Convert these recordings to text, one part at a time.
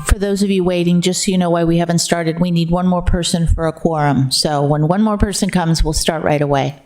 For those of you waiting, just so you know why we haven't started, we need one more person for a quorum. So when one more person comes, we'll start right away.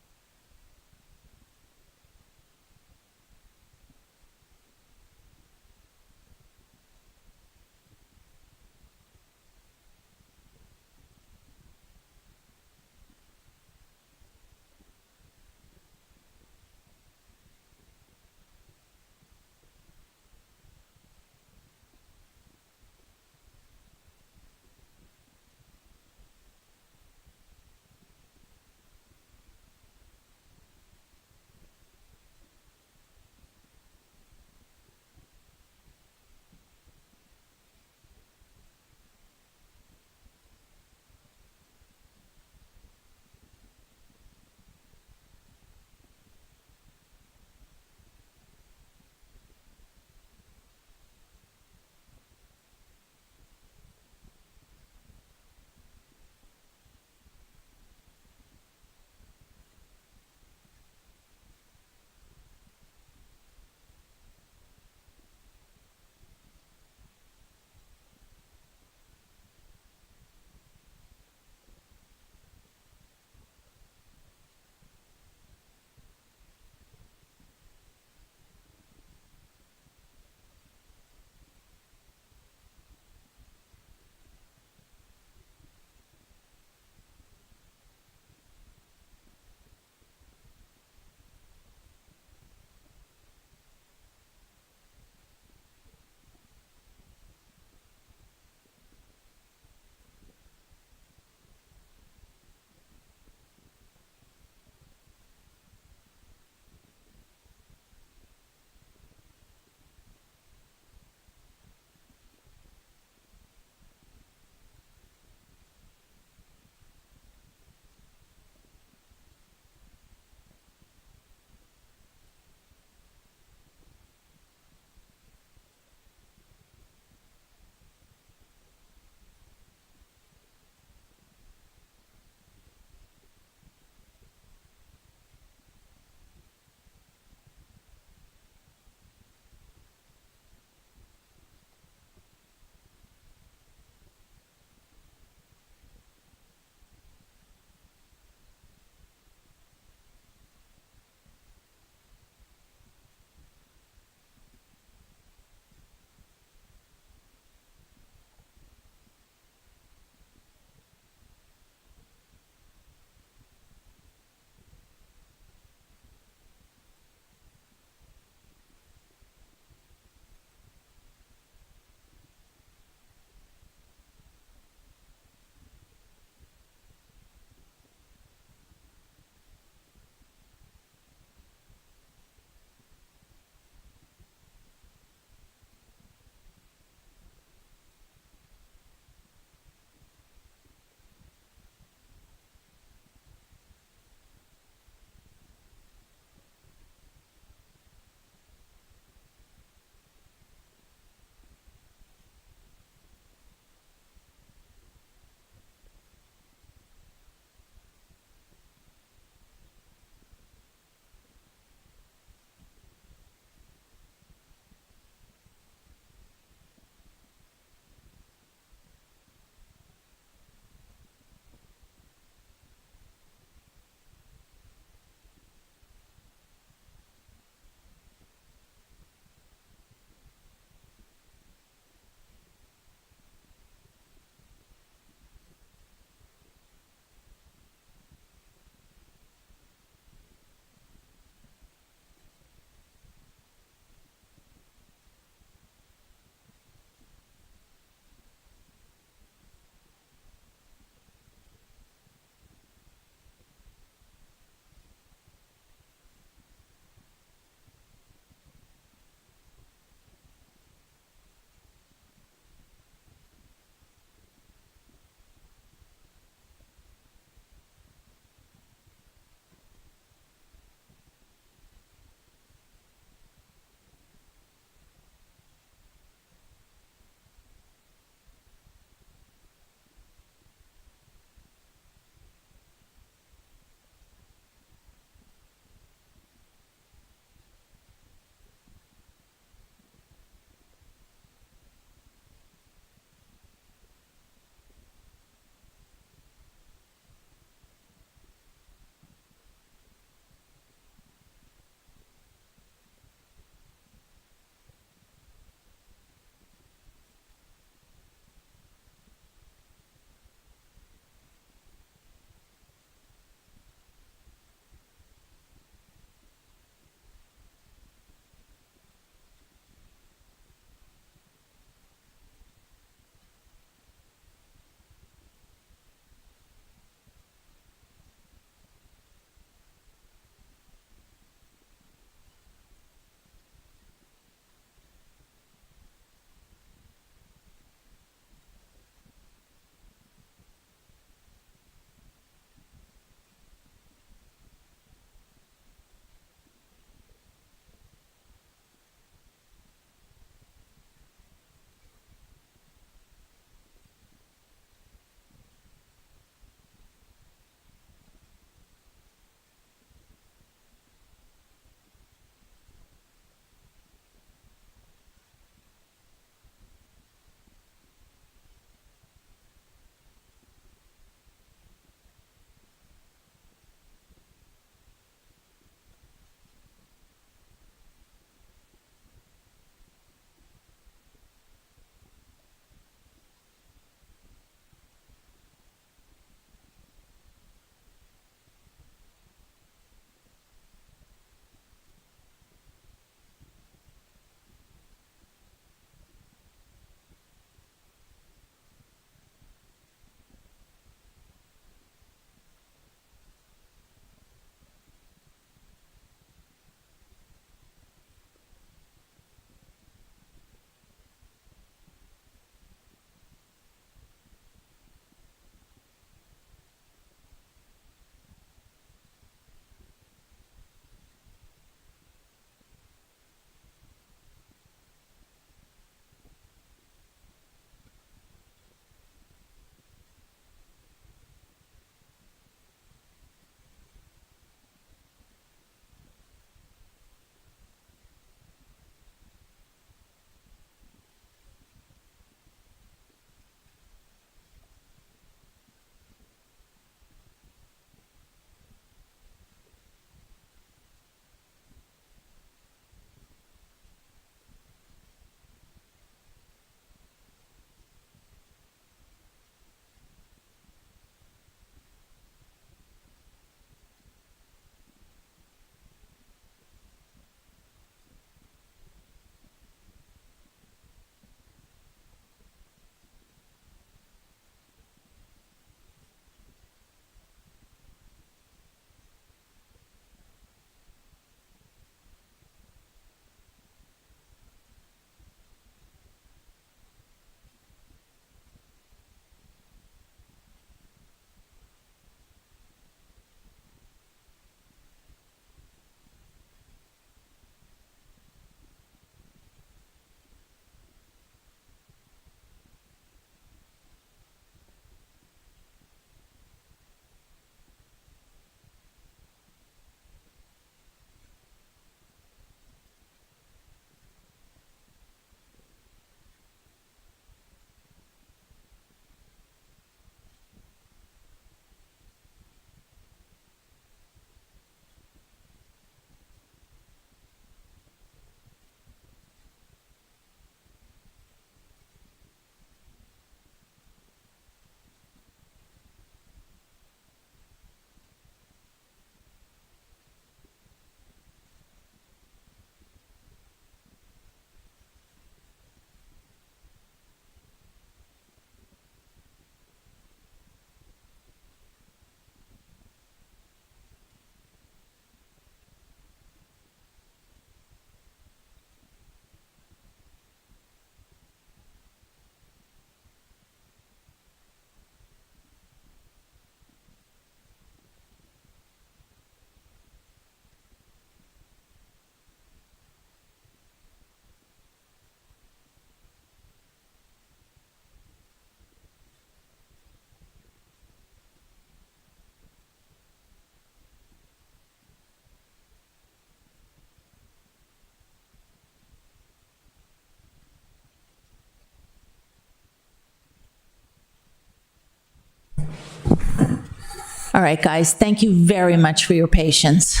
All right, guys, thank you very much for your patience.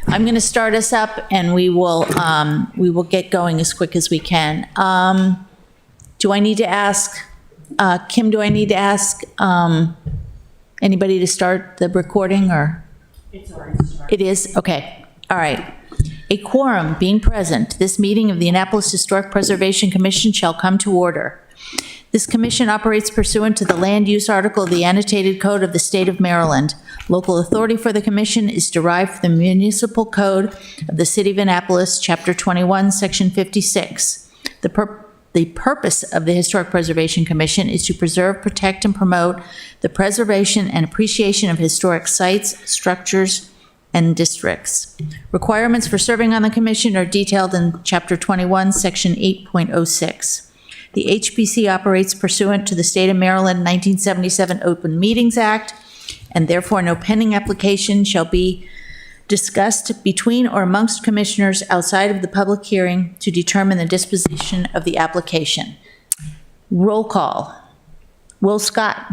I'm going to start us up, and we will get going as quick as we can. Do I need to ask, Kim, do I need to ask anybody to start the recording, or? It's already started. It is? Okay. All right. A quorum being present, this meeting of the Annapolis Historic Preservation Commission shall come to order. This commission operates pursuant to the Land Use Article of the Annotated Code of the State of Maryland. Local authority for the commission is derived from the Municipal Code of the City of Annapolis, Chapter 21, Section 56. The purpose of the Historic Preservation Commission is to preserve, protect, and promote the preservation and appreciation of historic sites, structures, and districts. Requirements for serving on the commission are detailed in Chapter 21, Section 8.06. The HPC operates pursuant to the State of Maryland 1977 Open Meetings Act, and therefore no pending application shall be discussed between or amongst commissioners outside of the public hearing to determine the disposition of the application. Roll call. Will Scott.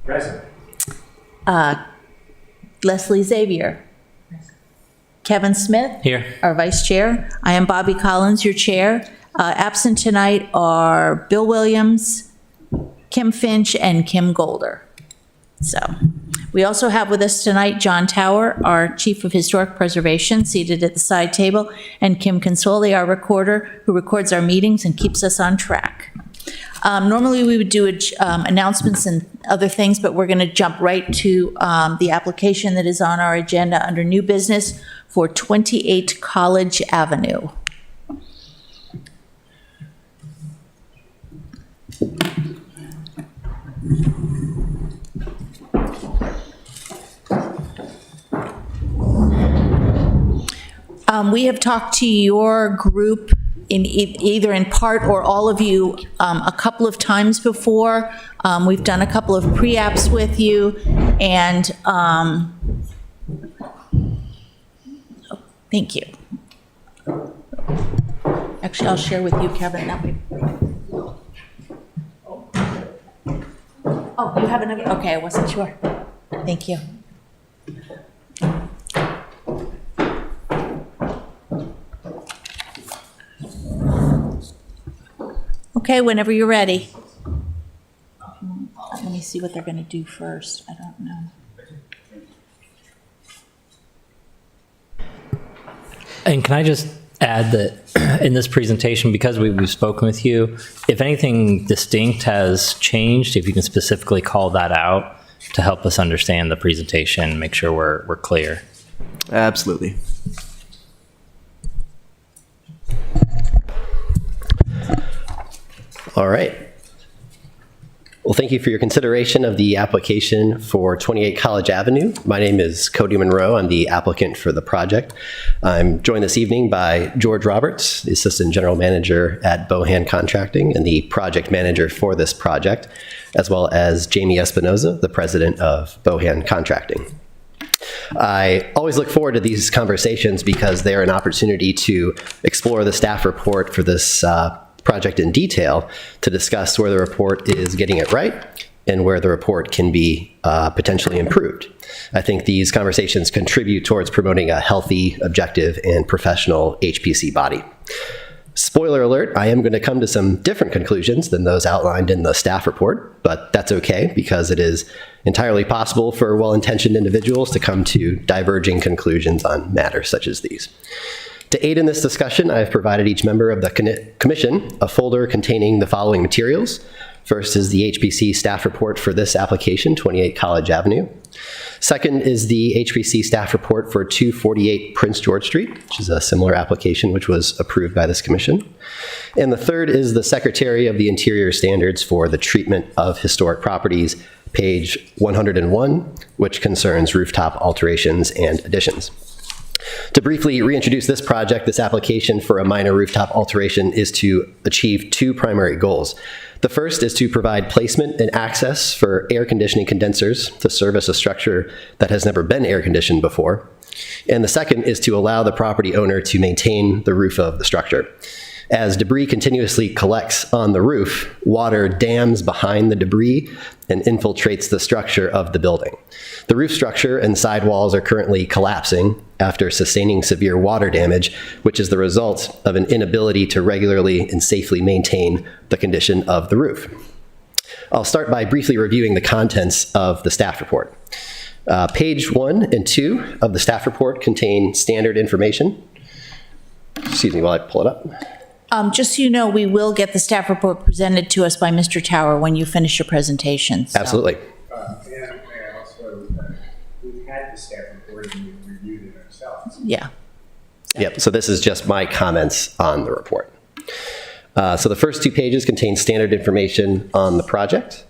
Present. Leslie Xavier. Kevin Smith. Here. Our vice chair. I am Bobby Collins, your chair. Absent tonight are Bill Williams, Kim Finch, and Kim Golder. So, we also have with us tonight John Tower, our Chief of Historic Preservation, seated at the side table, and Kim Consoli, our recorder, who records our meetings and keeps us on track. Normally, we would do announcements and other things, but we're going to jump right to the application that is on our agenda under new business for 28 College Avenue. We have talked to your group in either in part or all of you a couple of times before. We've done a couple of pre-apps with you, and thank you. Actually, I'll share with you, Kevin, that way. Oh, you have another? Okay, I wasn't sure. Thank you. Okay, whenever you're ready. Let me see what they're going to do first. I don't know. And can I just add that in this presentation, because we've spoken with you, if anything distinct has changed, if you can specifically call that out to help us understand the presentation, make sure we're clear. Absolutely. All right. Well, thank you for your consideration of the application for 28 College Avenue. My name is Cody Monroe. I'm the applicant for the project. I'm joined this evening by George Roberts, the Assistant General Manager at Bohan Contracting and the project manager for this project, as well as Jamie Espinoza, the president of Bohan Contracting. I always look forward to these conversations because they're an opportunity to explore the staff report for this project in detail to discuss where the report is getting it right and where the report can be potentially improved. I think these conversations contribute towards promoting a healthy, objective, and professional HPC body. Spoiler alert, I am going to come to some different conclusions than those outlined in the staff report, but that's okay because it is entirely possible for well-intentioned individuals to come to diverging conclusions on matters such as these. To aid in this discussion, I have provided each member of the commission a folder containing the following materials. First is the HPC staff report for this application, 28 College Avenue. Second is the HPC staff report for 248 Prince George Street, which is a similar application which was approved by this commission. And the third is the Secretary of the Interior Standards for the Treatment of Historic Properties, page 101, which concerns rooftop alterations and additions. To briefly reintroduce this project, this application for a minor rooftop alteration is to achieve two primary goals. The first is to provide placement and access for air conditioning condensers to service a structure that has never been air conditioned before. And the second is to allow the property owner to maintain the roof of the structure. As debris continuously collects on the roof, water dams behind the debris and infiltrates the structure of the building. The roof structure and sidewalls are currently collapsing after sustaining severe water damage, which is the result of an inability to regularly and safely maintain the condition of the roof. I'll start by briefly reviewing the contents of the staff report. Page 1 and 2 of the staff report contain standard information. Excuse me while I pull it up. Just so you know, we will get the staff report presented to us by Mr. Tower when you finish your presentation. So. Absolutely. May I also, we've had the staff report and we've reviewed it ourselves. Yeah. Yep, so this is just my comments on the report. So the first 2 pages contain standard information on the project.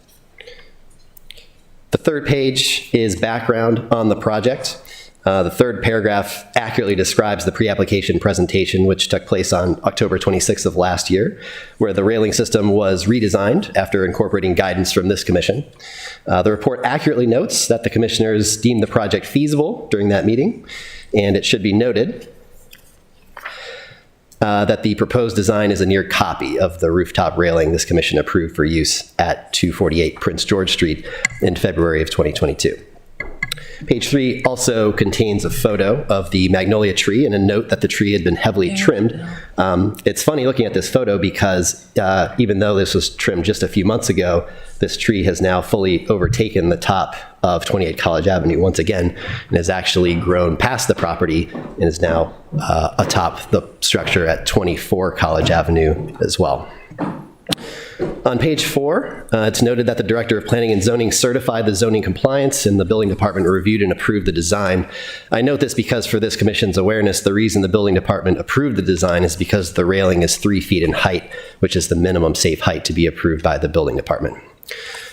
The third page is background on the project. The third paragraph accurately describes the pre-application presentation, which took place on October 26th of last year, where the railing system was redesigned after incorporating guidance from this commission. The report accurately notes that the commissioners deemed the project feasible during that meeting, and it should be noted that the proposed design is a near copy of the rooftop railing this commission approved for use at 248 Prince George Street in February of 2022. Page 3 also contains a photo of the magnolia tree and a note that the tree had been heavily trimmed. It's funny looking at this photo because even though this was trimmed just a few months ago, this tree has now fully overtaken the top of 28 College Avenue once again and has actually grown past the property and is now atop the structure at 24 College Avenue as well. On page 4, it's noted that the Director of Planning and Zoning certified the zoning compliance and the Building Department reviewed and approved the design. I note this because for this Commission's awareness, the reason the Building Department approved the design is because the railing is 3 feet in height, which is the minimum safe height to be approved by the Building Department.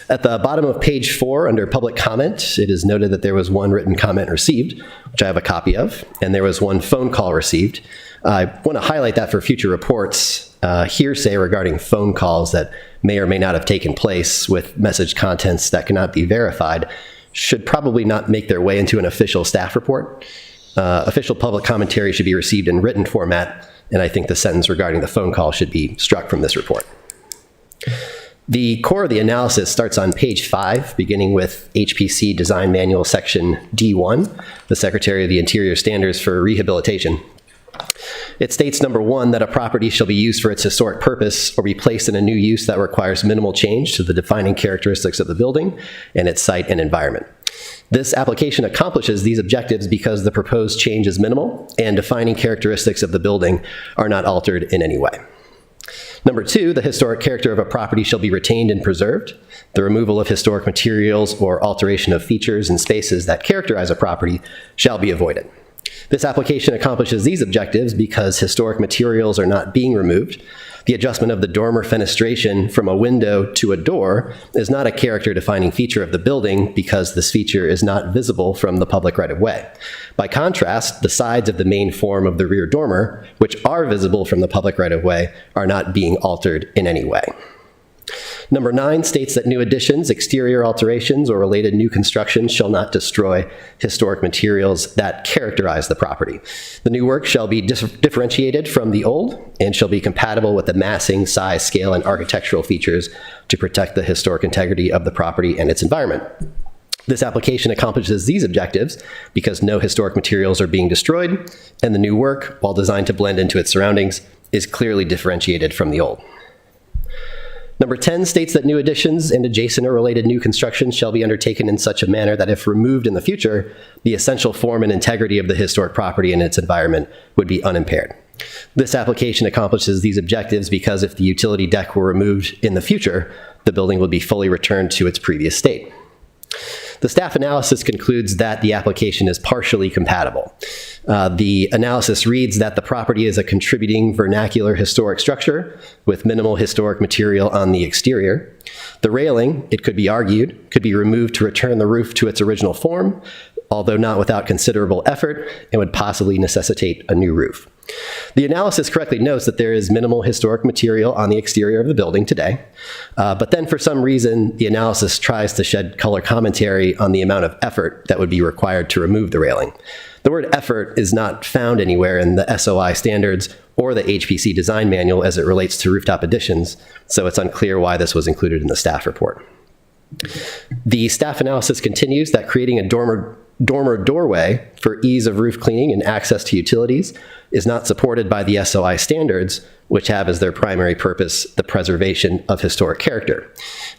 At the bottom of page 4, under public comment, it is noted that there was 1 written comment received, which I have a copy of, and there was 1 phone call received. I want to highlight that for future reports. Hearsay regarding phone calls that may or may not have taken place with message contents that cannot be verified should probably not make their way into an official staff report. Official public commentary should be received in written format, and I think the sentence regarding the phone call should be struck from this report. The core of the analysis starts on page 5, beginning with HPC Design Manual Section D1, the Secretary of the Interior Standards for Rehabilitation. It states, number 1, that a property shall be used for its historic purpose or be placed in a new use that requires minimal change to the defining characteristics of the building and its site and environment. This application accomplishes these objectives because the proposed change is minimal and defining characteristics of the building are not altered in any way. Number 2, the historic character of a property shall be retained and preserved. The removal of historic materials or alteration of features and spaces that characterize a property shall be avoided. This application accomplishes these objectives because historic materials are not being removed. The adjustment of the dormer fenestration from a window to a door is not a character-defining feature of the building because this feature is not visible from the public right-of-way. By contrast, the sides of the main form of the rear dormer, which are visible from the public right-of-way, are not being altered in any way. Number 9 states that new additions, exterior alterations, or related new construction shall not destroy historic materials that characterize the property. The new work shall be differentiated from the old and shall be compatible with the massing, size, scale, and architectural features to protect the historic integrity of the property and its environment. This application accomplishes these objectives because no historic materials are being destroyed, and the new work, while designed to blend into its surroundings, is clearly differentiated from the old. Number 10 states that new additions and adjacent or related new construction shall be undertaken in such a manner that if removed in the future, the essential form and integrity of the historic property and its environment would be unimpaired. This application accomplishes these objectives because if the utility deck were removed in the future, the building would be fully returned to its previous state. The staff analysis concludes that the application is partially compatible. The analysis reads that the property is a contributing vernacular historic structure with minimal historic material on the exterior. The railing, it could be argued, could be removed to return the roof to its original form, although not without considerable effort, and would possibly necessitate a new roof. The analysis correctly notes that there is minimal historic material on the exterior of the building today, but then for some reason, the analysis tries to shed color commentary on the amount of effort that would be required to remove the railing. The word effort is not found anywhere in the SOI standards or the HPC design manual as it relates to rooftop additions, so it's unclear why this was included in the staff report. The staff analysis continues that creating a dormer doorway for ease of roof cleaning and access to utilities is not supported by the SOI standards, which have as their primary purpose the preservation of historic character.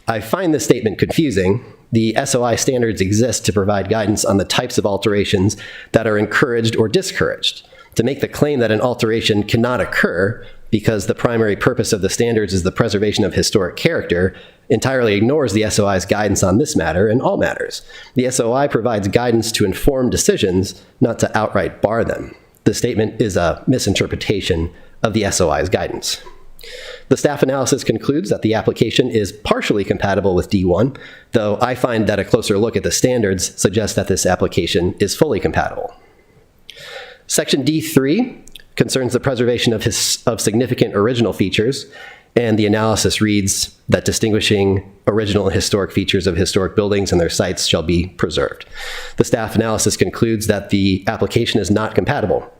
I find this statement confusing. The SOI standards exist to provide guidance on the types of alterations that are encouraged or discouraged. To make the claim that an alteration cannot occur because the primary purpose of the standards is the preservation of historic character entirely ignores the SOI's guidance on this matter and all matters. The SOI provides guidance to inform decisions, not to outright bar them. The statement is a misinterpretation of the SOI's guidance. The staff analysis concludes that the application is partially compatible with D1, though I find that a closer look at the standards suggests that this application is fully compatible. Section D3 concerns the preservation of significant original features, and the analysis reads that distinguishing original and historic features of historic buildings and their sites shall be preserved. The staff analysis concludes that the application is not compatible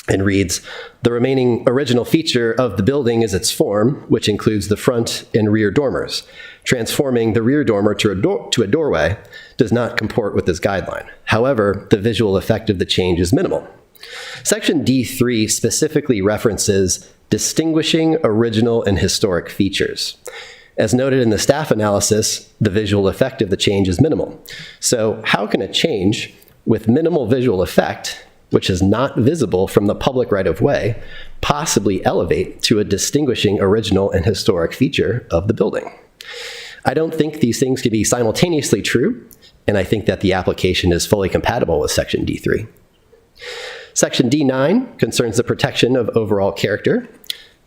and reads, the remaining original feature of the building is its form, which includes the front and rear dormers. Transforming the rear dormer to a doorway does not comport with this guideline. However, the visual effect of the change is minimal. Section D3 specifically references distinguishing original and historic features. As noted in the staff analysis, the visual effect of the change is minimal. So how can a change with minimal visual effect, which is not visible from the public right-of-way, possibly elevate to a distinguishing original and historic feature of the building? I don't think these things can be simultaneously true, and I think that the application is fully compatible with Section D3. Section D9 concerns the protection of overall character.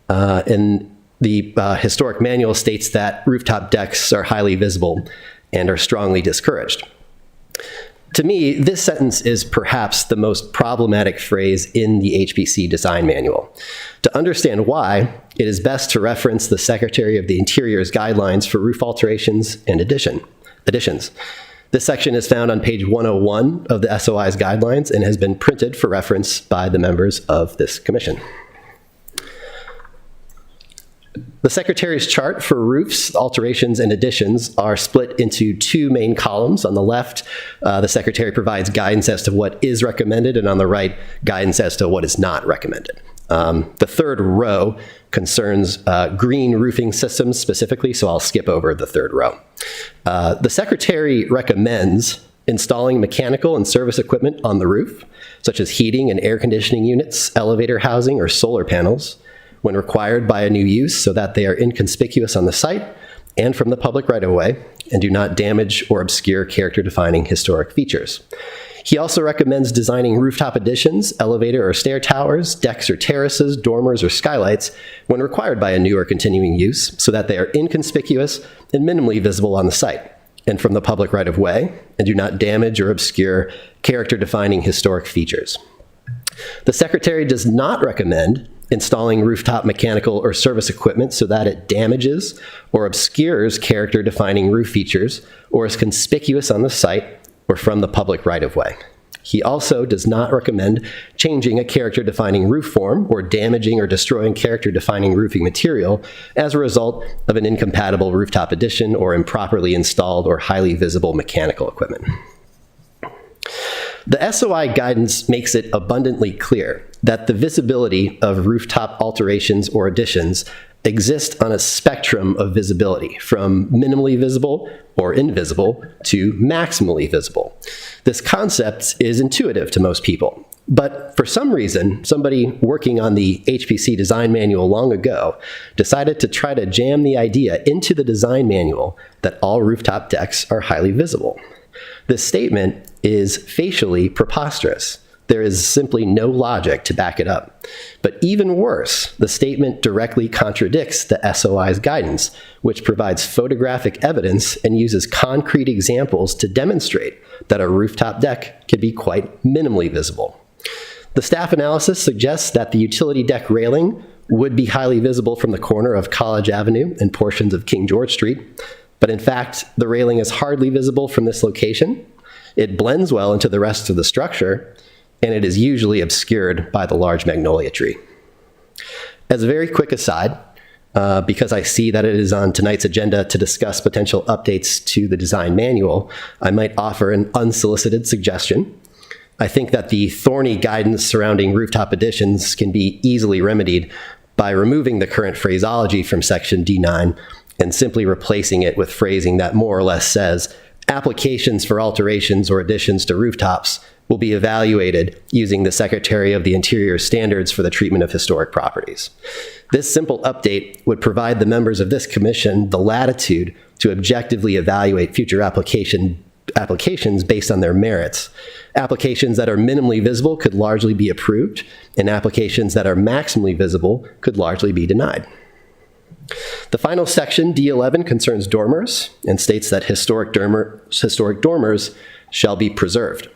And the historic manual states that rooftop decks are highly visible and are strongly discouraged. To me, this sentence is perhaps the most problematic phrase in the HPC design manual. To understand why, it is best to reference the Secretary of the Interior's guidelines for roof alterations and additions. This section is found on page 101 of the SOI's guidelines and has been printed for reference by the members of this commission. The Secretary's chart for roofs, alterations, and additions are split into two main columns. On the left, the Secretary provides guidance as to what is recommended, and on the right, guidance as to what is not recommended. The third row concerns green roofing systems specifically, so I'll skip over the third row. The Secretary recommends installing mechanical and service equipment on the roof, such as heating and air conditioning units, elevator housing, or solar panels, when required by a new use so that they are inconspicuous on the site and from the public right-of-way and do not damage or obscure character-defining historic features. He also recommends designing rooftop additions, elevator or stair towers, decks or terraces, dormers or skylights when required by a new or continuing use so that they are inconspicuous and minimally visible on the site and from the public right-of-way and do not damage or obscure character-defining historic features. The Secretary does not recommend installing rooftop mechanical or service equipment so that it damages or obscures character-defining roof features or is conspicuous on the site or from the public right-of-way. He also does not recommend changing a character-defining roof form or damaging or destroying character-defining roofing material as a result of an incompatible rooftop addition or improperly installed or highly visible mechanical equipment. The SOI guidance makes it abundantly clear that the visibility of rooftop alterations or additions exist on a spectrum of visibility, from minimally visible or invisible to maximally visible. This concept is intuitive to most people, but for some reason, somebody working on the HPC design manual long ago decided to try to jam the idea into the design manual that all rooftop decks are highly visible. This statement is facially preposterous. There is simply no logic to back it up. But even worse, the statement directly contradicts the SOI's guidance, which provides photographic evidence and uses concrete examples to demonstrate that a rooftop deck can be quite minimally visible. The staff analysis suggests that the utility deck railing would be highly visible from the corner of College Avenue and portions of King George Street, but in fact, the railing is hardly visible from this location. It blends well into the rest of the structure, and it is usually obscured by the large magnolia tree. As a very quick aside, because I see that it is on tonight's agenda to discuss potential updates to the design manual, I might offer an unsolicited suggestion. I think that the thorny guidance surrounding rooftop additions can be easily remedied by removing the current phraseology from section D9 and simply replacing it with phrasing that more or less says, applications for alterations or additions to rooftops will be evaluated using the Secretary of the Interior standards for the treatment of historic properties. This simple update would provide the members of this commission the latitude to objectively evaluate future applications based on their merits. Applications that are minimally visible could largely be approved, and applications that are maximally visible could largely be denied. The final section, D11, concerns dormers and states that historic dormers shall be preserved.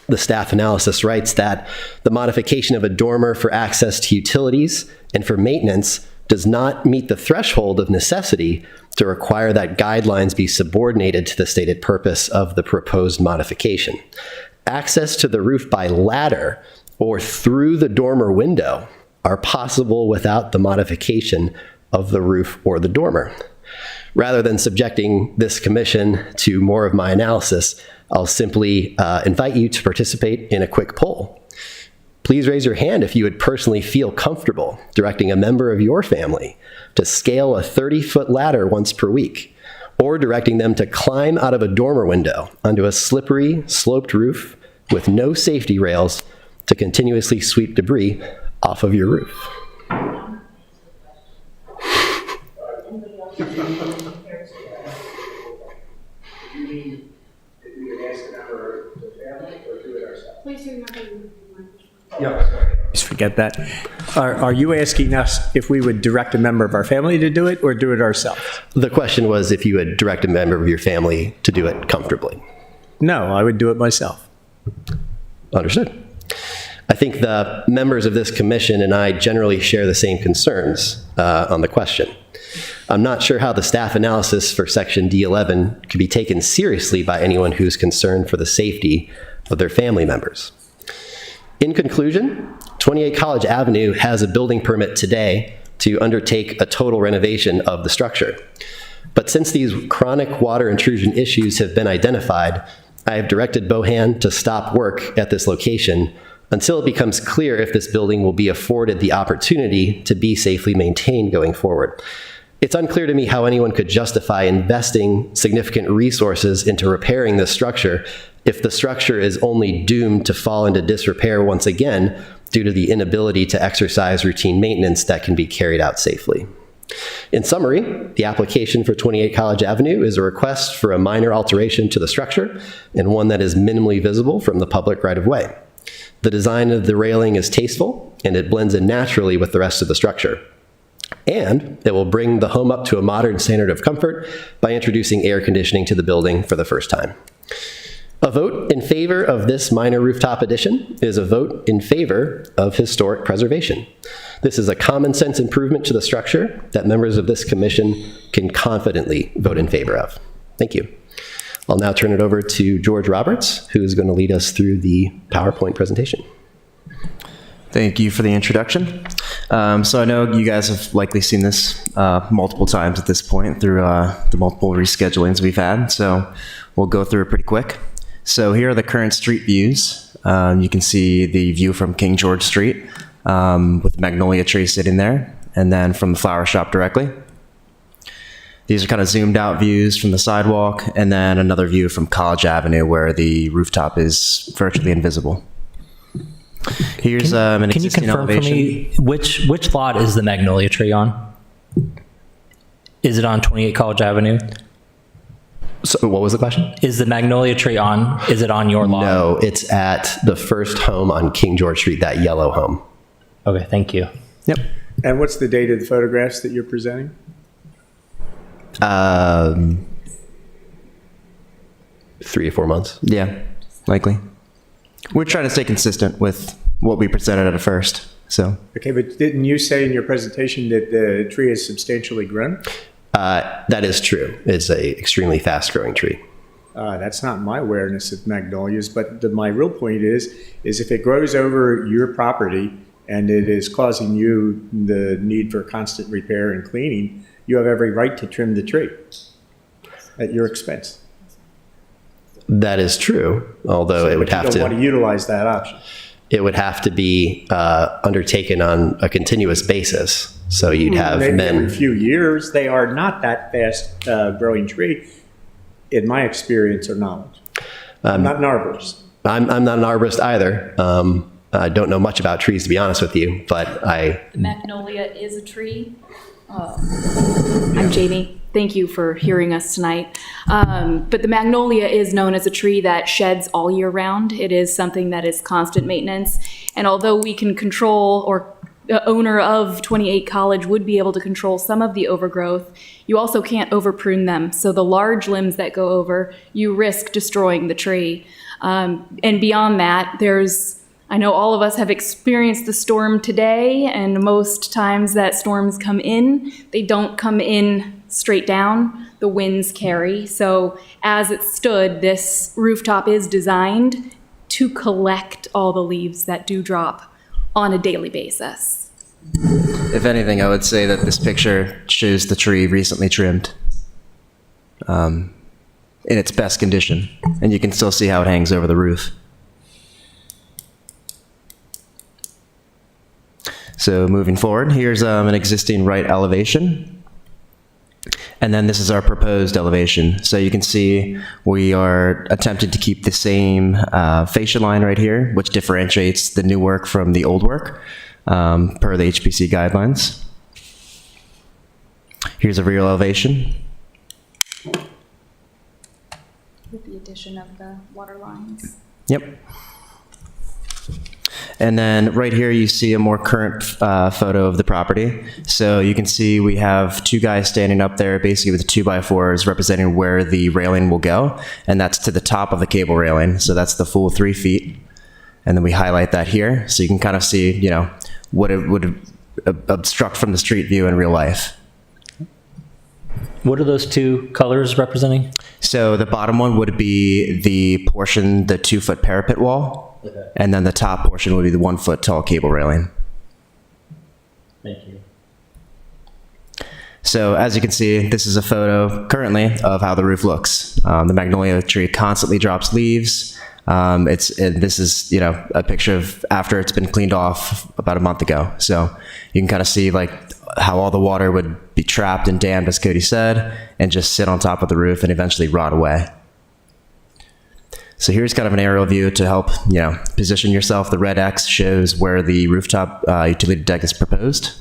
The staff analysis writes that the modification of a dormer for access to utilities and for maintenance does not meet the threshold of necessity to require that guidelines be subordinated to the stated purpose of the proposed modification. Access to the roof by ladder or through the dormer window are possible without the modification of the roof or the dormer. Rather than subjecting this commission to more of my analysis, I'll simply invite you to participate in a quick poll. Please raise your hand if you would personally feel comfortable directing a member of your family to scale a 30-foot ladder once per week, or directing them to climb out of a dormer window onto a slippery, sloped roof with no safety rails to continuously sweep debris off of your roof. Just forget that. Are you asking us if we would direct a member of our family to do it or do it ourselves? The question was if you would direct a member of your family to do it comfortably. No, I would do it myself. Understood. I think the members of this commission and I generally share the same concerns on the question. I'm not sure how the staff analysis for section D11 could be taken seriously by anyone who's concerned for the safety of their family members. In conclusion, 28 College Avenue has a building permit today to undertake a total renovation of the structure. But since these chronic water intrusion issues have been identified, I have directed Bohan to stop work at this location until it becomes clear if this building will be afforded the opportunity to be safely maintained going forward. It's unclear to me how anyone could justify investing significant resources into repairing this structure if the structure is only doomed to fall into disrepair once again due to the inability to exercise routine maintenance that can be carried out safely. In summary, the application for 28 College Avenue is a request for a minor alteration to the structure and one that is minimally visible from the public right-of-way. The design of the railing is tasteful and it blends in naturally with the rest of the structure. And it will bring the home up to a modern standard of comfort by introducing air conditioning to the building for the first time. A vote in favor of this minor rooftop addition is a vote in favor of historic preservation. This is a common sense improvement to the structure that members of this commission can confidently vote in favor of. Thank you. I'll now turn it over to George Roberts, who is going to lead us through the PowerPoint presentation. Thank you for the introduction. So I know you guys have likely seen this multiple times at this point through the multiple reschedulings we've had, so we'll go through it pretty quick. So here are the current street views. You can see the view from King George Street with the magnolia tree sitting there, and then from the flower shop directly. These are kind of zoomed out views from the sidewalk, and then another view from College Avenue where the rooftop is virtually invisible. Here's an Can you existing confirm elevation. for me which lot is the magnolia tree on? Is it on 28 College Avenue? So what was the question? Is the magnolia tree is it on your lawn? No, it's at the first home on King George Street, that yellow home. Okay, thank you. Yep. And what's the date of the photographs that you're presenting? 3 or 4 months. Yeah, likely. We're trying to stay consistent with what we presented at first. So Okay, but didn't you say in your presentation that the tree is substantially grown? That is true. It's a extremely fast-growing tree. That's not my awareness of magnolias, but my real point is if it grows over your property and it is causing you the need for constant repair and cleaning, you have every right to trim the tree at your expense. That is true, although it would You have don't want to to utilize that option. be undertaken on a continuous basis. So you'd have Maybe every men. few years. They are not that fast growing tree, in my experience or knowledge. I'm not an arborist. I'm not an arborist either. I don't know much about trees, to be honest with you, but Magnolia is a tree. I'm Jamie. Thank you for hearing us tonight. But the magnolia is known as a tree that sheds all year round. It is something that is constant maintenance. And although we can control, or the owner of 28 College would be able to control some of the overgrowth, you also can't over prune them. So the large limbs that go over, you risk destroying the tree. And beyond that, I know all of us have experienced the storm today, and most times that storms come in, they don't come in straight down. The winds carry. So as it stood, this rooftop is designed to collect all the leaves that do drop on a daily basis. if anything, I would say that this picture shows the tree recently trimmed in its best condition. And you can still see how it hangs over the roof. So moving forward, here's an existing right elevation. And then this is our proposed elevation. So you can see we are attempting to keep the same fascia line right here, which differentiates the new work from the old work per the HPC guidelines. Here's a rear elevation. With the addition of the water lines. Yep. And then right here, you see a more current photo of the property. So you can see we have two guys standing up there, basically with 2x4s representing where the railing will go. And that's to the top of the cable railing. So that's the full 3 feet. And then we highlight that here. So you can kind of see, you know, what it would obstruct from the street view in real life. What are those two colors representing? So the bottom one would be the portion, the 2-foot parapet wall. Okay. And then the top portion would be the 1-foot tall cable railing. Thank you. So as you can see, this is a photo currently of how the roof looks. The magnolia tree constantly drops leaves. This is, you know, a picture of after it's been cleaned off about a month ago. So you can kind of see like how all the water would be trapped and dammed, as Cody said, and just sit on top of the roof and eventually rot away. So here's kind of an aerial view to help, you know, position yourself. The red X shows where the rooftop utility deck is proposed.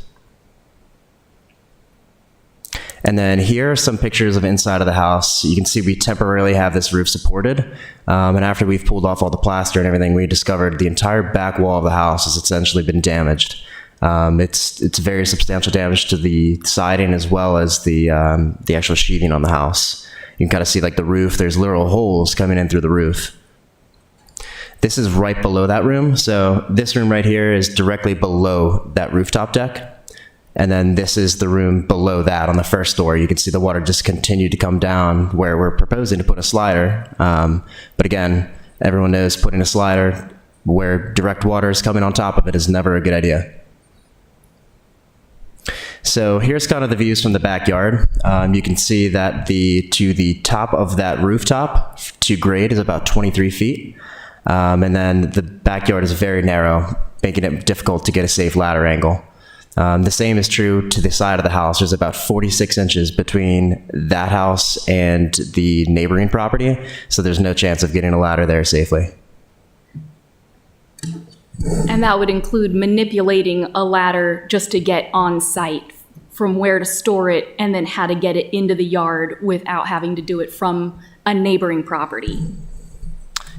And then here are some pictures of inside of the house. You can see we temporarily have this roof supported. And after we've pulled off all the plaster and everything, we discovered the entire back wall of the house has essentially been damaged. It's very substantial damage to the siding as well as the actual sheathing on the house. You can kind of see like the roof, there's literal holes coming in through the roof. This is right below that room. So this room right here is directly below that rooftop deck. And then this is the room below that on the first floor. You can see the water just continue to come down where we're proposing to put a slider. But again, everyone knows putting a slider where direct water is coming on top of it is never a good idea. So here's kind of the views from the backyard. You can see that to the top of that rooftop to grade is about 23 feet. And then the backyard is very narrow, making it difficult to get a safe ladder angle. The same is true to the side of the house. There's about 46 inches between that house and the neighboring property. So there's no chance of getting a ladder there safely. And that would include manipulating a ladder just to get on site, from where to store it, and then how to get it into the yard without having to do it from a neighboring property?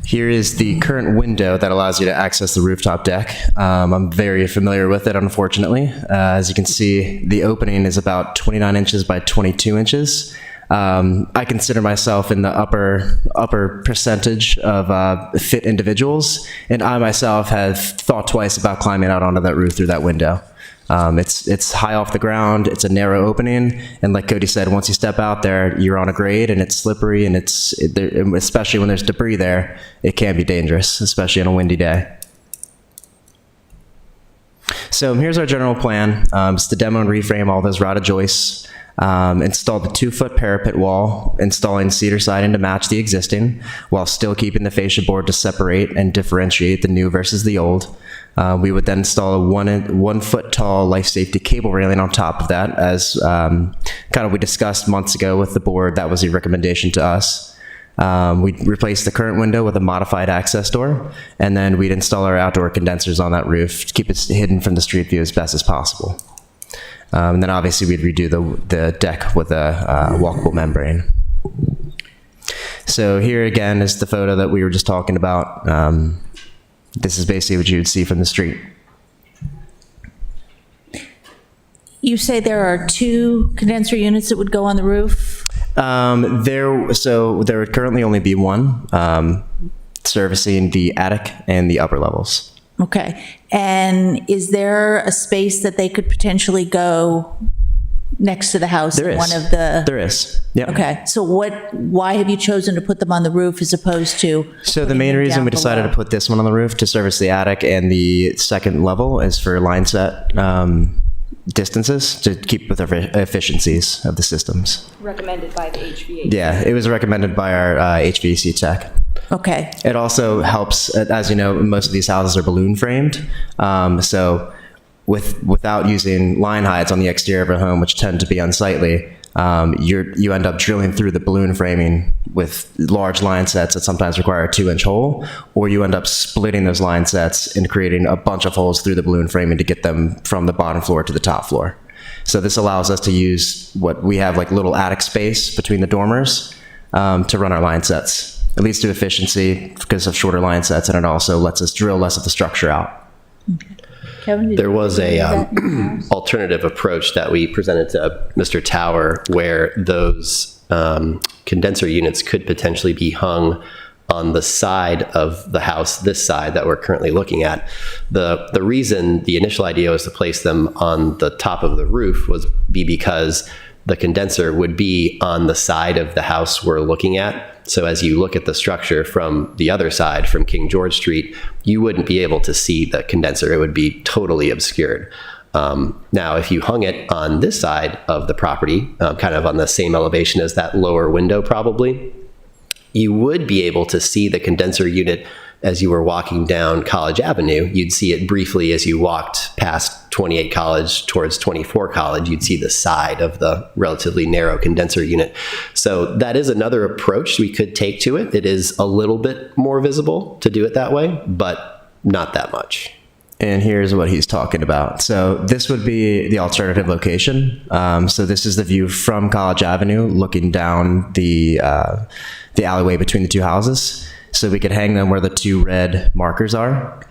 Here is the current window that allows you to access the rooftop deck. I'm very familiar with it, unfortunately. As you can see, the opening is about 29 inches by 22 inches. I consider myself in the upper percentage of fit individuals, and I myself have thought twice about climbing out onto that roof through that window. It's high off the ground, it's a narrow opening, and like Cody said, once you step out there, you're on a grade and it's slippery, and especially when there's debris there, it can be dangerous, especially on a windy day. So here's our general plan. It's to demo and reframe all those rotted joists. Install the 2-foot parapet wall, installing cedar siding to match the existing, while still keeping the fascia board to separate and differentiate the new versus the old. We would then install a 1 foot tall life safety cable railing on top of that, as kind of we discussed months ago with the board. That was a recommendation to us. We'd replace the current window with a modified access door, and then we'd install our outdoor condensers on that roof to keep it hidden from the street view as best as possible. And then obviously we'd redo the deck with a walkable membrane. So here again is the photo that we were just talking about. This is basically what you would see from the street. You say there are 2 condenser units that would go on the roof? There would currently only be one, servicing the attic and the upper levels. Okay. And is there a space that they could potentially go next to the house? There is. One of the. There is. Yeah. Okay. So why have you chosen to put them on the roof as opposed to? So the putting main them reason down we decided below? to put this one on the roof to service the attic and the second level is for line set distances to keep with the efficiencies of the systems. Recommended by the HVAC. Yeah, it was recommended by our HVAC tech. Okay. It also helps, as you know, most of these houses are balloon framed. So without using line hides on the exterior of a home, which tend to be unsightly, you end up drilling through the balloon framing with large line sets that sometimes require a 2-inch hole, or you end up splitting those line sets and creating a bunch of holes through the balloon framing to get them from the bottom floor to the top floor. So this allows us to use what we have like little attic space between the dormers to run our line sets. It leads to efficiency because of shorter line sets, and it also lets us drill less of the structure out. Kevin, did There you was see a that? alternative approach that we presented to Mr. Tower, where those condenser units could potentially be hung on the side of the house, this side that we're currently looking at. The reason, the initial idea was to place them on the top of the roof was because the condenser would be on the side of the house we're looking at. So as you look at the structure from the other side, from King George Street, you wouldn't be able to see the condenser. It would be totally obscured. Now, if you hung it on this side of the property, kind of on the same elevation as that lower window probably, you would be able to see the condenser unit as you were walking down College Avenue. You'd see it briefly as you walked past 28 College towards 24 College. You'd see the side of the relatively narrow condenser unit. So that is another approach we could take to it. It is a little bit more visible to do it that way, but not that much. And here's what he's talking about. So this would be the alternative location. So this is the view from College Avenue looking down the alleyway between the two houses. So we could hang them where the 2 red markers are.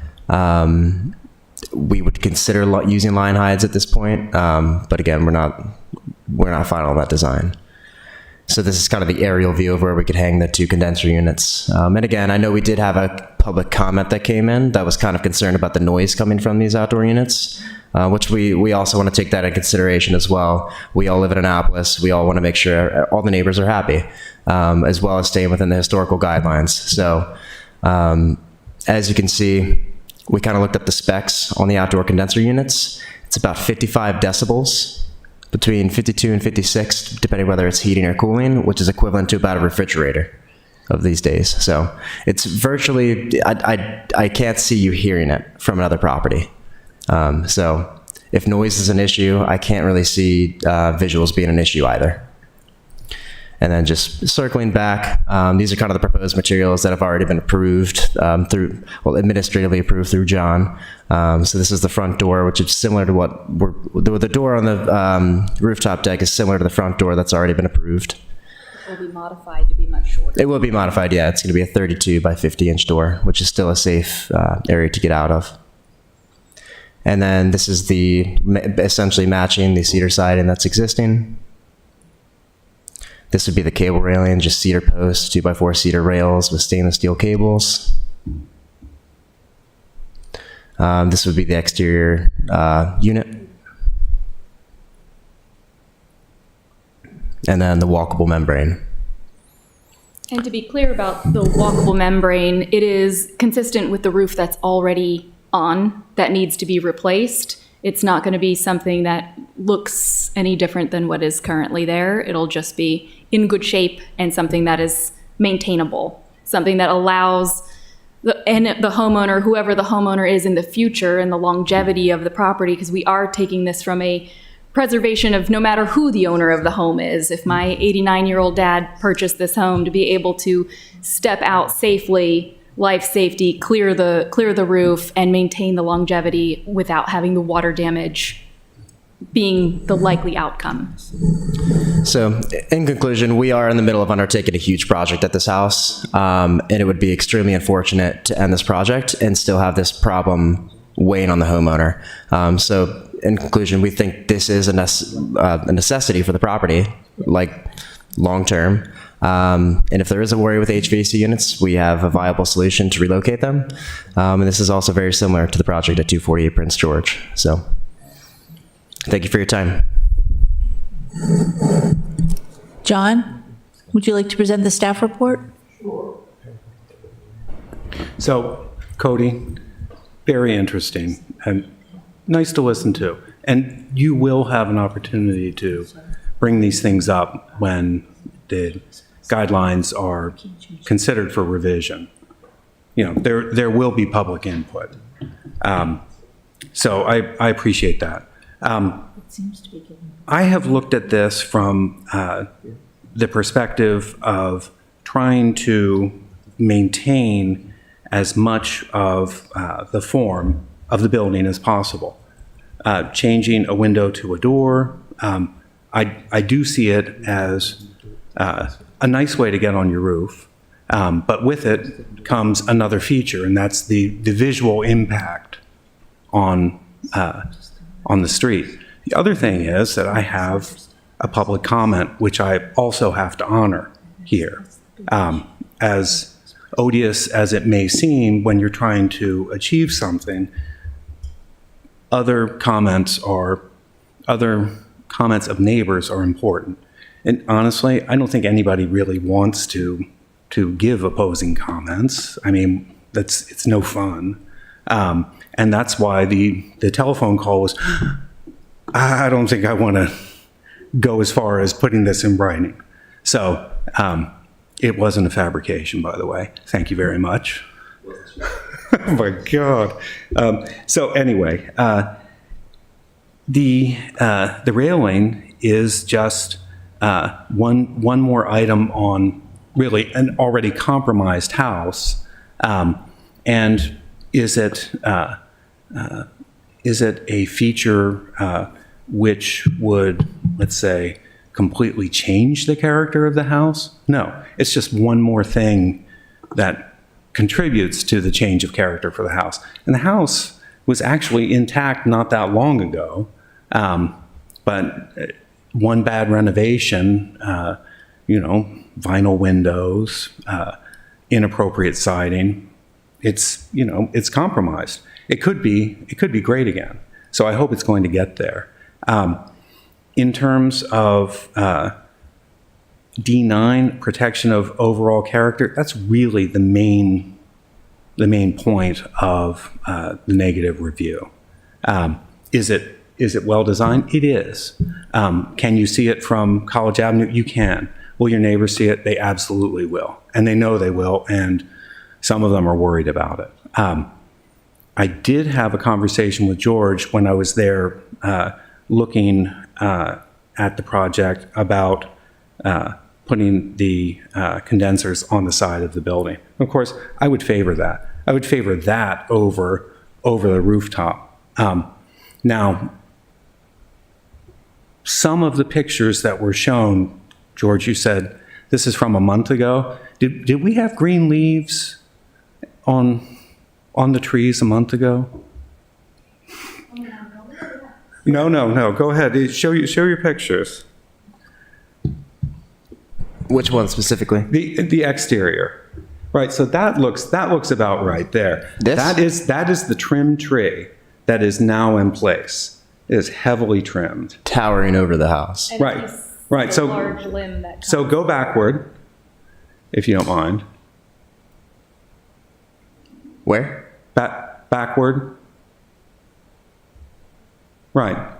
We would consider using line hides at this point, but again, we're not final on that design. So this is kind of the aerial view of where we could hang the 2 condenser units. And again, I know we did have a public comment that came in that was kind of concerned about the noise coming from these outdoor units, which we also want to take that into consideration as well. We all live in Annapolis. We all want to make sure all the neighbors are happy, as well as staying within the historical guidelines. So as you can see, we kind of looked up the specs on the outdoor condenser units. It's about 55 decibels, between 52 and 56, depending whether it's heating or cooling, which is equivalent to about a refrigerator of these days. So it's virtually, I can't see you hearing it from another property. So if noise is an issue, I can't really see visuals being an issue either. And then just circling back, these are kind of the proposed materials that have already been approved administratively approved through John. So this is the front door, which is similar to the door on the rooftop deck is similar to the front door that's already been approved. Will be modified to be much shorter. It will be modified, yeah. It's going to be a 32 by 50 inch door, which is still a safe area to get out of. And then this is essentially matching the cedar siding that's existing. This would be the cable railing, just cedar posts, 2x4 cedar rails with stainless steel cables. This would be the exterior unit. And then the walkable membrane. And to be clear about the walkable membrane, it is consistent with the roof that's already on that needs to be replaced. It's not going to be something that looks any different than what is currently there. It'll just be in good shape and something that is maintainable, something that allows the homeowner, whoever the homeowner is in the future, and the longevity of the property, because we are taking this from a preservation of no matter who the owner of the home is. If my 89-year-old dad purchased this home, to be able to step out safely, life safety, clear the roof, and maintain the longevity without having the water damage being the likely outcome. So in conclusion, we are in the middle of undertaking a huge project at this house, and it would be extremely unfortunate to end this project and still have this problem weighing on the homeowner. So in conclusion, we think this is a necessity for the property, like long-term. And if there is a worry with HVAC units, we have a viable solution to relocate them. And this is also very similar to the project at 248 Prince George. So thank you for your time. John, would you like to present the staff report? So, Cody, very interesting and nice to listen to. And you will have an opportunity to bring these things up when the guidelines are considered for revision. You know, there will be public input. So I appreciate that. I have looked at this from the perspective of trying to maintain as much of the form of the building as possible. Changing a window to a door, I do see it as a nice way to get on your roof, but with it comes another feature, and that's the visual impact on the street. The other thing is that I have a public comment, which I also have to honor here. As odious as it may seem when you're trying to achieve something, other comments of neighbors are important. And honestly, I don't think anybody really wants to give opposing comments. I mean, it's no fun. And that's why the telephone call was, I don't think I want to go as far as putting this in writing. So it wasn't a fabrication, by the way. Thank you very much. Oh my God. So anyway, the railing is just one more item on really an already compromised house. And is it a feature which would, let's say, completely change the character of the house? No, it's just one more thing that contributes to the change of character for the house. And the house was actually intact not that long ago, but one bad renovation, vinyl windows, inappropriate siding, it's compromised. It could be great again. So I hope it's going to get there. In terms of D9, protection of overall character, that's really the main point of the negative review. Is it well designed? It is. Can you see it from College Avenue? You can. Will your neighbors see it? They absolutely will. And they know they will, and some of them are worried about it. I did have a conversation with George when I was there looking at the project about putting the condensers on the side of the building. Of course, I would favor that. I would favor that over the rooftop. Now, some of the pictures that were shown, George, you said This is from a month ago. Did we have green leaves on the trees a month ago? No. Go ahead. Show your pictures. Which one specifically? The exterior. Right, so that looks about right there. This? That is the trimmed tree that is now in place. It is heavily trimmed. Towering over the house. Right. So large limb that so go backward, if you don't mind. Where? Backward. Right.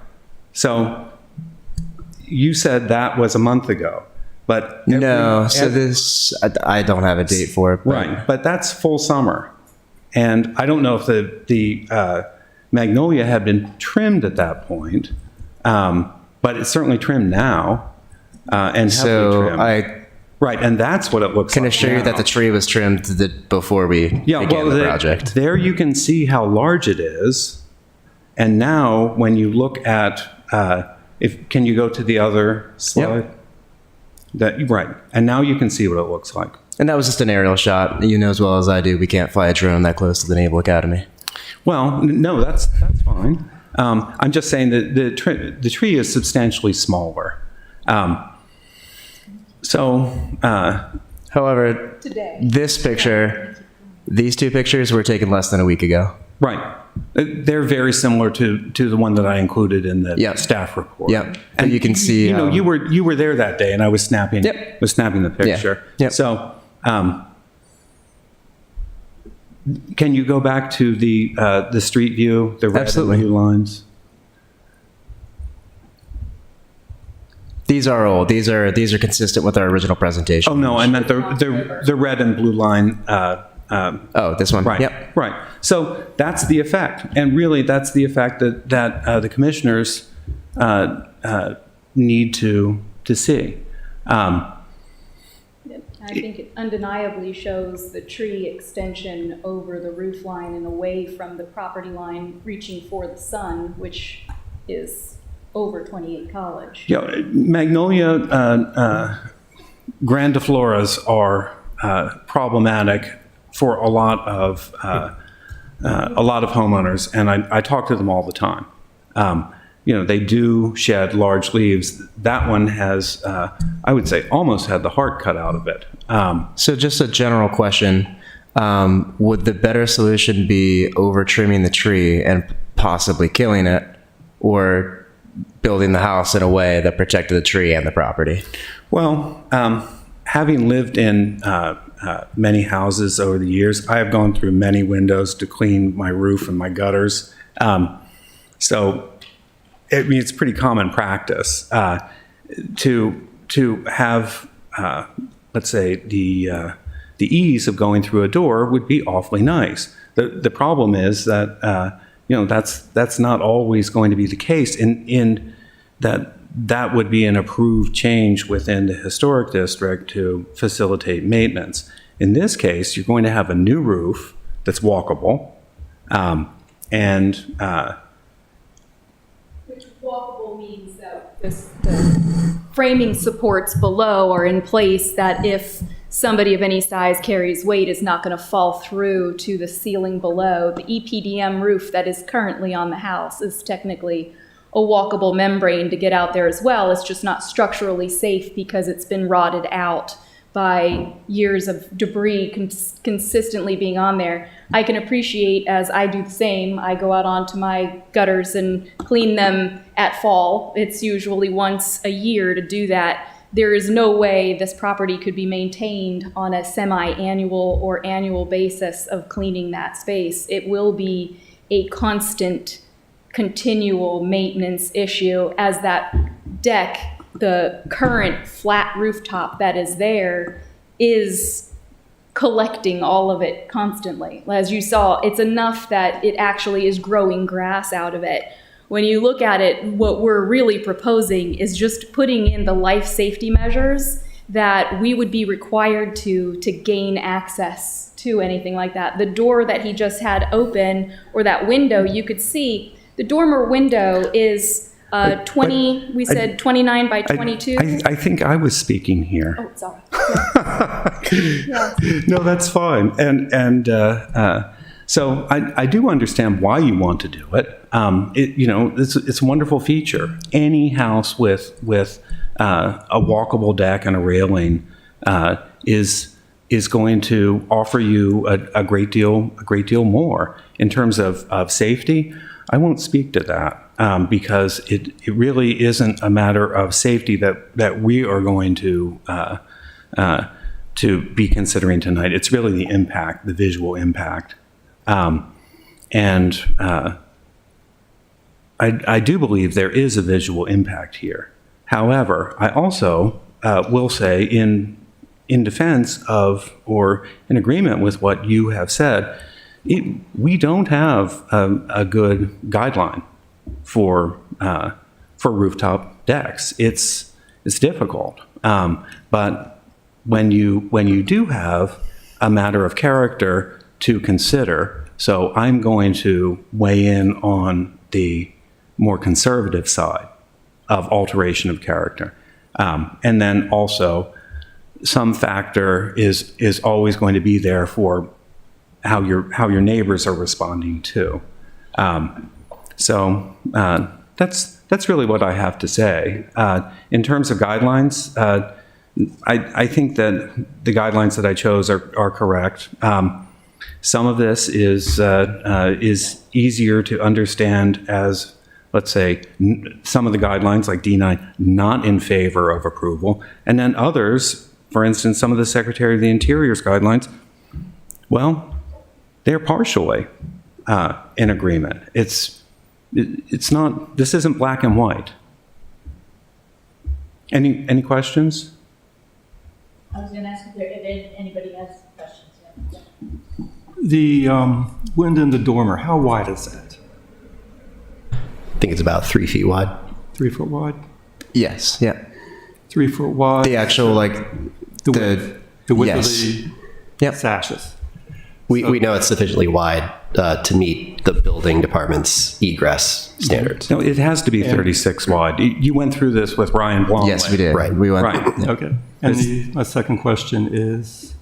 So you said that was a month ago, but No, so this, I don't have a date for it. But right, but that's full summer, and I don't know if the magnolia had been trimmed at that point, but it's certainly trimmed now, and heavily So trimmed. I Right, and that's what it looks can like assure you that now. the tree was trimmed before we began the project. There you can see how large it is, and now when you look at, can you go to the other slide? Right, and now you can see what it looks like. And that was just an aerial shot. You know as well as I do, we can't fly a drone that close to the Naval Academy. Well, no, that's fine. I'm just saying that the tree is substantially smaller. However, this picture, these two pictures were taken less than a week ago. Right. They're very similar to the one that I included in the Yep. staff report. Yep. And you can see, you know, you were there that day, and I was snapping. Yep. Was snapping the picture. Yep. So, can you go back to the street view, the red Absolutely. and blue lines? These are old. These are consistent with our original presentation. Oh no, I meant the red and blue line. Oh, this one. Right. Yep. Right. So that's the effect, and really, that's the effect that the commissioners need to see. I think it undeniably shows the tree extension over the roof line and away from the property line, reaching for the sun, which is over 28 College. Yeah, magnolia grandifloras are problematic for a lot of homeowners, and I talk to them all the time. You know, they do shed large leaves. That one has, I would say, almost had the heart cut out of it. So just a general question. Would the better solution be over trimming the tree and possibly killing it, or building the house in a way that protected the tree and the property? Well, having lived in many houses over the years, I have gone through many windows to clean my roof and my gutters. So, I mean, it's pretty common practice to have, let's say, the ease of going through a door would be awfully nice. The problem is that you know, that's not always going to be the case. In that would be an approved change within the historic district to facilitate maintenance. In this case, you're going to have a new roof that's walkable, and Which walkable means that the framing supports below are in place, that if somebody of any size carries weight is not going to fall through to the ceiling below. The EPDM roof that is currently on the house is technically a walkable membrane to get out there as well. It's just not structurally safe because it's been rotted out by years of debris consistently being on there. I can appreciate, as I do the same, I go out onto my gutters and clean them at fall. It's usually once a year to do that. There is no way this property could be maintained on a semi-annual or annual basis of cleaning that space. It will be a constant, continual maintenance issue as that deck, the current flat rooftop that is there, is collecting all of it constantly. As you saw, it's enough that it actually is growing grass out of it. When you look at it, what we're really proposing is just putting in the life safety measures that we would be required to gain access to anything like that. The door that he just had open, or that window, you could see the dormer window is We said 29 by 22? I think I was speaking here. Oh, sorry. No, that's fine. So I do understand why you want to do it. It's a wonderful feature. Any house with a walkable deck and a railing is going to offer you a great deal more in terms of safety. I won't speak to that because it really isn't a matter of safety that we are going to be considering tonight. It's really the impact, the visual impact. I do believe there is a visual impact here. However, I also will say in defense of or in agreement with what you have said, we don't have a good guideline for rooftop decks. It's difficult, but when you do have a matter of character to consider, so I'm going to weigh in on the more conservative side of alteration of character, and then also some factor is always going to be there for how your neighbors are responding to. So that's really what I have to say. In terms of guidelines, I think that the guidelines that I chose are correct. Some of this is easier to understand as, let's say, some of the guidelines like D9, not in favor of approval, and then others, for instance, some of the Secretary of the Interior's guidelines, well, they're partially in agreement. It's not, this isn't black and white. Any questions? I was going to ask if anybody has questions. Yeah. The wind in the dormer, how wide is that? I think it's about 3 feet wide. 3 foot wide? Yes, yeah. 3 foot wide? The actual, The width yes. of the Yep. sashes. We know it's sufficiently wide to meet the building department's egress standards. No, it has to be 36 wide. You went through this with Ryan Blomley. Yes, we did. Right. We went. Right. yeah. Okay. And my second question is,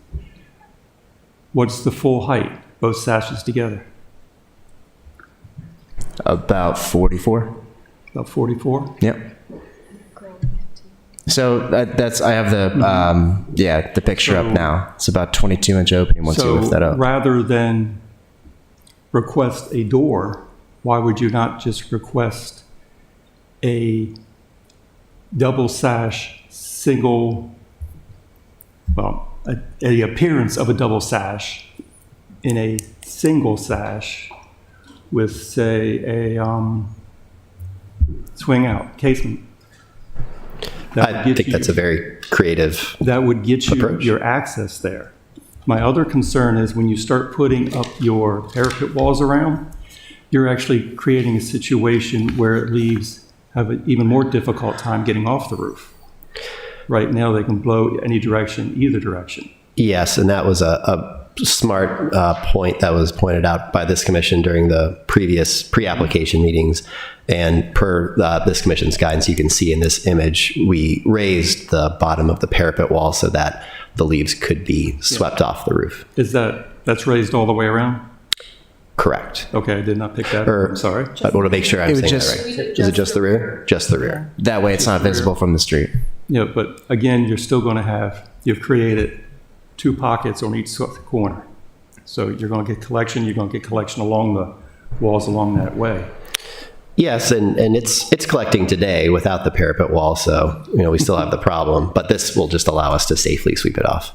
what's the full height, both sashes together? About 44. About 44? Yep. So that's I have the the picture up now. It's about 22-inch opening once you lift that up. Rather than request a door, why would you not just request a double sash, single, well, a appearance of a double sash in a single sash with, say, a swing out casement? I think that's a very creative That would get you approach. your access there. My other concern is when you start putting up your parapet walls around, you're actually creating a situation where it leaves have an even more difficult time getting off the roof. Right now, they can blow any direction, either direction. Yes, and that was a smart point that was pointed out by this commission during the previous pre-application meetings. And per this commission's guidance, you can see in this image, we raised the bottom of the parapet wall so that the leaves could be swept off the roof. That's raised all the way around? Correct. Okay, I did not pick that up. I'm sorry. I want to make sure I'm It would saying just- that right. Is it just the rear? Just the rear. That way, it's not visible from the street. Yeah, but again, you're still going to have, you've created 2 pockets on each corner. So you're going to get collection along the walls along that way. Yes, and it's collecting today without the parapet wall, so we still have the problem. But this will just allow us to safely sweep it off.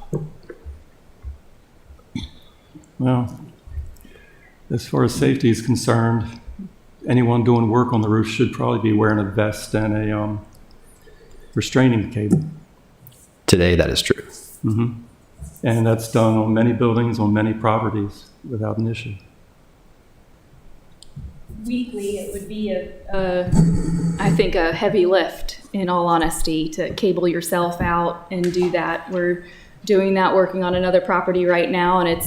Well, as far as safety is concerned, anyone doing work on the roof should probably be wearing a vest and a restraining cable. Today, that is true. And that's done on many buildings, on many properties, without an issue. Weekly, it would be I think a heavy lift, in all honesty, to cable yourself out and do that. We're doing that, working on another property right now, and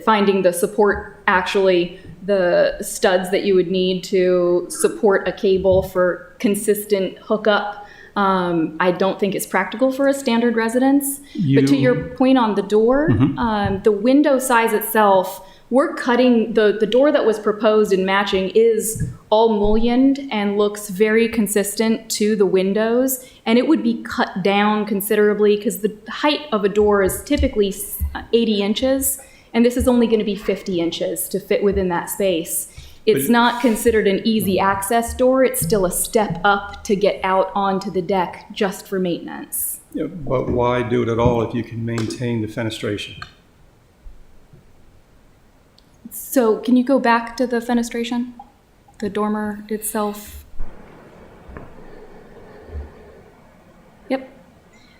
finding the support, actually, the studs that you would need to support a cable for consistent hookup. I don't think it's practical for a standard residence. But to your point on the door, the window size itself, we're cutting, the door that was proposed and matching is all mullioned and looks very consistent to the windows. And it would be cut down considerably because the height of a door is typically 80 inches. And this is only going to be 50 inches to fit within that space. It's not considered an easy access door. It's still a step up to get out onto the deck just for maintenance. Yeah, but why do it at all if you can maintain the fenestration? So can you go back to the fenestration? The dormer itself? Yep.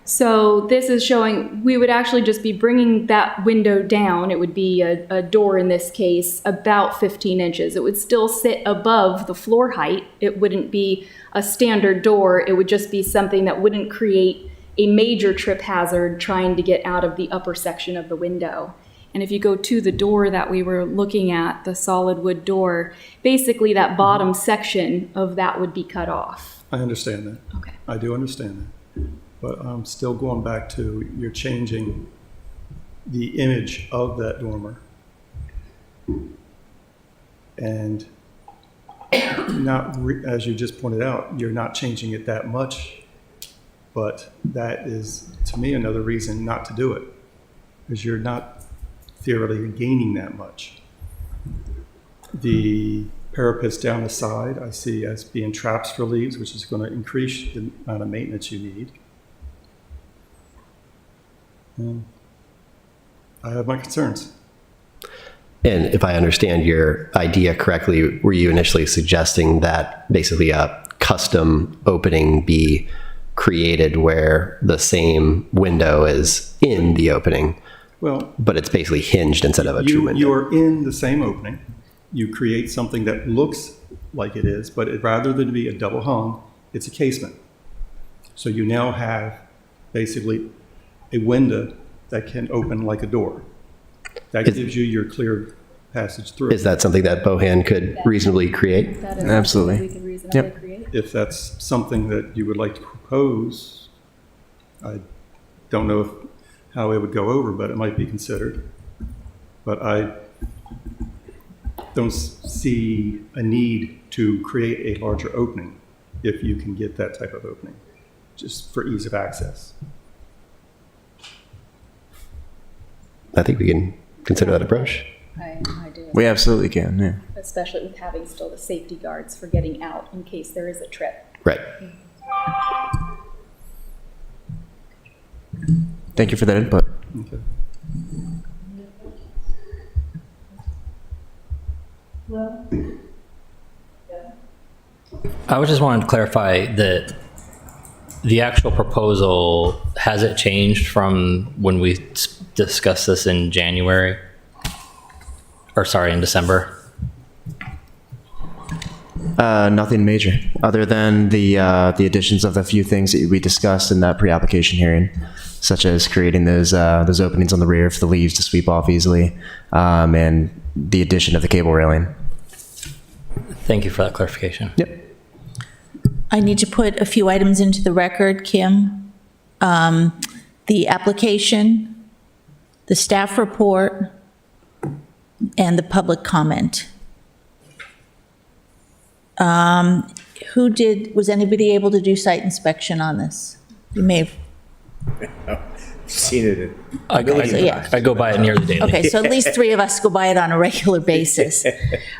So this is showing, we would actually just be bringing that window down. It would be a door in this case, about 15 inches. It would still sit above the floor height. It wouldn't be a standard door. It would just be something that wouldn't create a major trip hazard trying to get out of the upper section of the window. And if you go to the door that we were looking at, the solid wood door, basically that bottom section of that would be cut off. I understand that. Okay. I do understand that. But I'm still going back to you're changing the image of that dormer. And as you just pointed out, you're not changing it that much. But that is, to me, another reason not to do it, because you're not theoretically gaining that much. The parapets down the side I see as being traps for leaves, which is going to increase the amount of maintenance you need. And I have my concerns. And if I understand your idea correctly, were you initially suggesting that basically a custom opening be created where the same window is in the opening? Well, but it's basically hinged instead of a true window. You are in the same opening. You create something that looks like it is, but rather than be a double hung, it's a casement. So you now have basically a window that can open like a door. That gives you your clear passage through. Is that something that Bohan could reasonably create? That is Absolutely. something we could reasonably create. If that's something that you would like to propose, I don't know how it would go over, but it might be considered. But I don't see a need to create a larger opening if you can get that type of opening, just for ease of access. I think we can consider that approach. I do. We absolutely can, yeah. Especially with having still the safety guards for getting out in case there is a trip. Right. Thank you for that input. Okay. I was just wanted to clarify that the actual proposal, has it changed from when we discussed this in January? Or sorry, in December? Nothing major, other than the additions of a few things that we discussed in that pre-application hearing, such as creating those openings on the rear for the leaves to sweep off easily, and the addition of the cable railing. Thank you for that clarification. Yep. I need to put a few items into the record, Kim. The application, the staff report, and the public comment. Was anybody able to do site inspection on this? You may have. Seen it. I go by it nearly daily. Okay, so at least 3 of us go by it on a regular basis.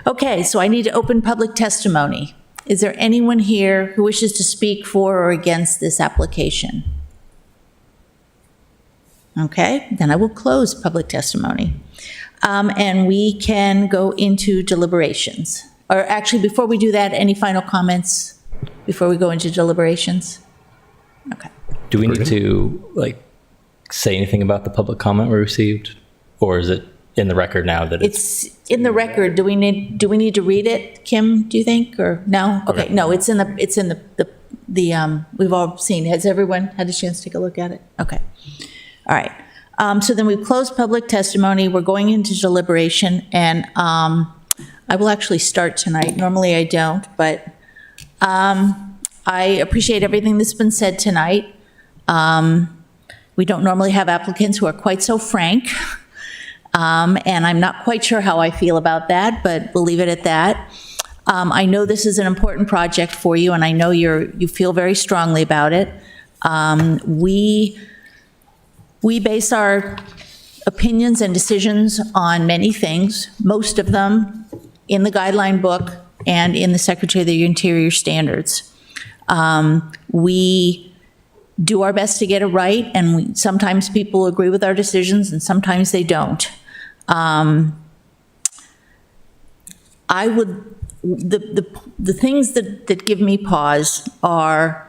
Okay, so I need to open public testimony. Is there anyone here who wishes to speak for or against this application? Okay, then I will close public testimony. And we can go into deliberations. Or actually, before we do that, any final comments before we go into deliberations? Okay. Do we need to say anything about the public comment we received? Or is it in the record now that It's in the record. Do we need to read it, Kim, do you think, or no? Okay, no, it's in the we've all seen. Has everyone had a chance to take a look at it? Okay. All right. So then we've closed public testimony, we're going into deliberation, and I will actually start tonight. Normally I don't, but I appreciate everything that's been said tonight. We don't normally have applicants who are quite so frank, and I'm not quite sure how I feel about that, but we'll leave it at that. I know this is an important project for you, and I know you feel very strongly about it. We base our opinions and decisions on many things, most of them in the guideline book and in the Secretary of the Interior standards. We do our best to get it right, and sometimes people agree with our decisions and sometimes they don't. The things that give me pause are,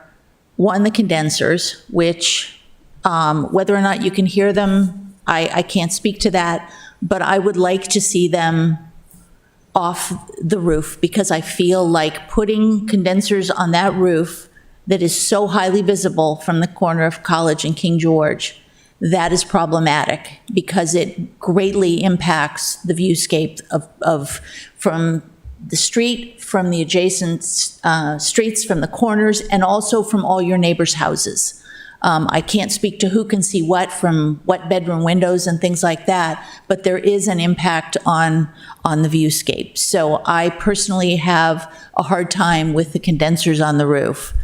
one, the condensers, which whether or not you can hear them, I can't speak to that, but I would like to see them off the roof, because I feel like putting condensers on that roof that is so highly visible from the corner of College and King George, that is problematic, because it greatly impacts the viewscape from the street, from the adjacent streets, from the corners, and also from all your neighbors' houses. I can't speak to who can see what from what bedroom windows and things like that, but there is an impact on the viewscape. So I personally have a hard time with the condensers on the roof.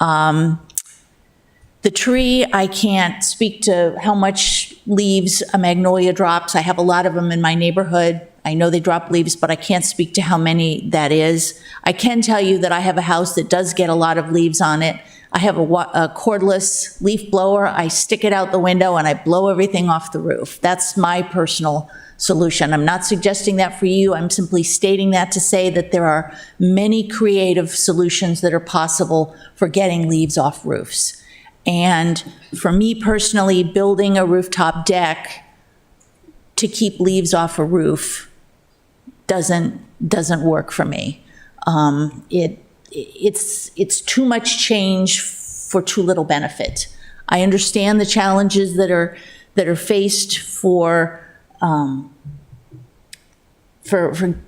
The tree, I can't speak to how much leaves a magnolia drops. I have a lot of them in my neighborhood. I know they drop leaves, but I can't speak to how many that is. I can tell you that I have a house that does get a lot of leaves on it. I have a cordless leaf blower. I stick it out the window and I blow everything off the roof. That's my personal solution. I'm not suggesting that for you. I'm simply stating that to say that there are many creative solutions that are possible for getting leaves off roofs. And for me personally, building a rooftop deck to keep leaves off a roof doesn't work for me. It's too much change for too little benefit. I understand the challenges that are faced for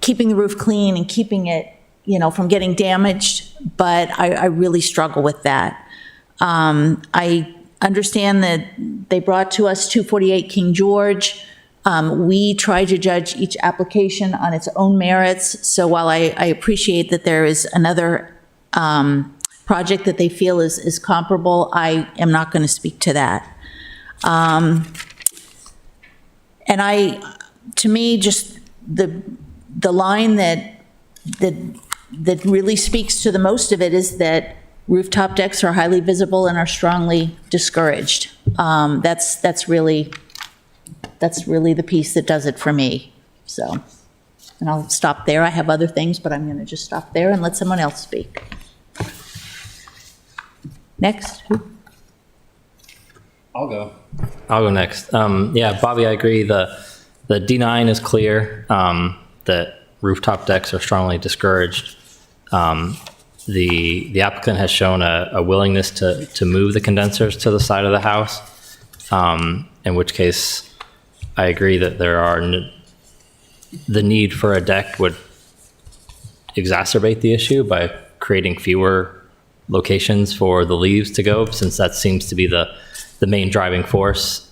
keeping the roof clean and keeping it, from getting damaged, but I really struggle with that. I understand that they brought to us 248 King George. We try to judge each application on its own merits. So while I appreciate that there is another project that they feel is comparable, I am not going to speak to that. And to me, just the line that really speaks to the most of it is that rooftop decks are highly visible and are strongly discouraged. That's really the piece that does it for me. So, and I'll stop there. I have other things, but I'm going to just stop there and let someone else speak. Next. I'll go next. Yeah, Bobby, I agree. The D9 is clear that rooftop decks are strongly discouraged. The applicant has shown a willingness to move the condensers to the side of the house, in which case I agree that the need for a deck would exacerbate the issue by creating fewer locations for the leaves to go, since that seems to be the main driving force.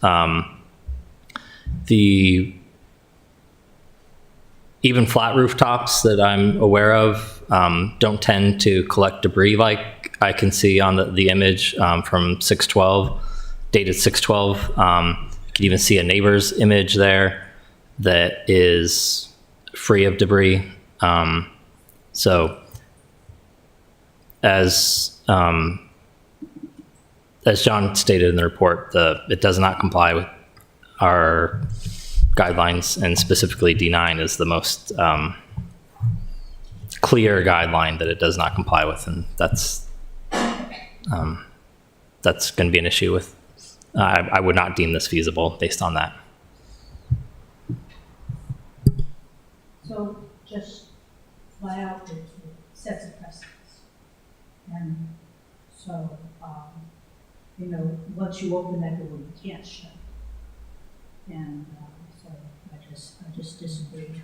Even flat rooftops that I'm aware of don't tend to collect debris like I can see on the image from 612, dated 612. You can even see a neighbor's image there that is free of debris. So as John stated in the report, it does not comply with our guidelines, and specifically D9 is the most clear guideline that it does not comply with, and that's going to be an issue with. I would not deem this feasible based on that. So just flat out, it sets a precedence. And so, once you open that door, you can't shut. And so I just disagree with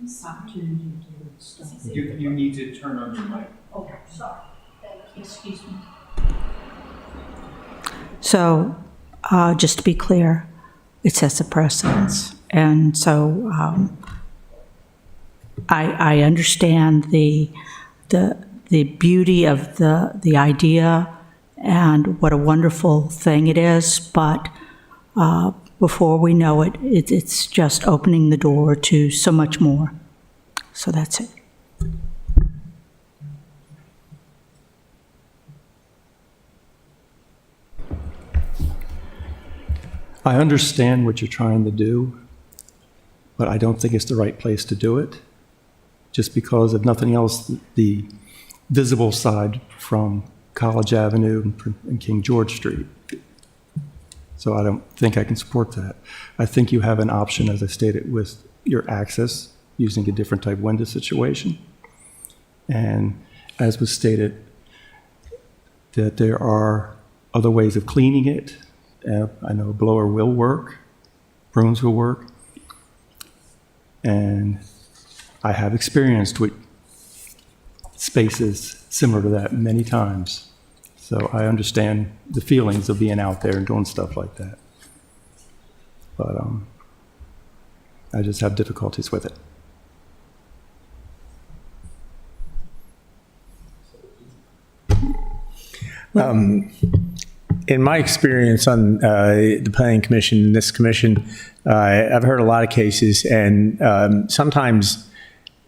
the opportunity to stop. You need to turn on your mic. Oh, sorry. Excuse me. So, just to be clear, it sets a precedence. And so, I understand the beauty of the idea and what a wonderful thing it is, but before we know it, it's just opening the door to so much more. So that's it. I understand what you're trying to do, but I don't think it's the right place to do it. Just because, if nothing else, the visible side from College Avenue and King George Street. So I don't think I can support that. I think you have an option, as I stated, with your access using a different type window situation. And as was stated, that there are other ways of cleaning it. I know a blower will work, brooms will work. And I have experienced with spaces similar to that many times. So I understand the feelings of being out there and doing stuff like that. But I just have difficulties with it. In my experience on the Planning Commission, this commission, I've heard a lot of cases, and sometimes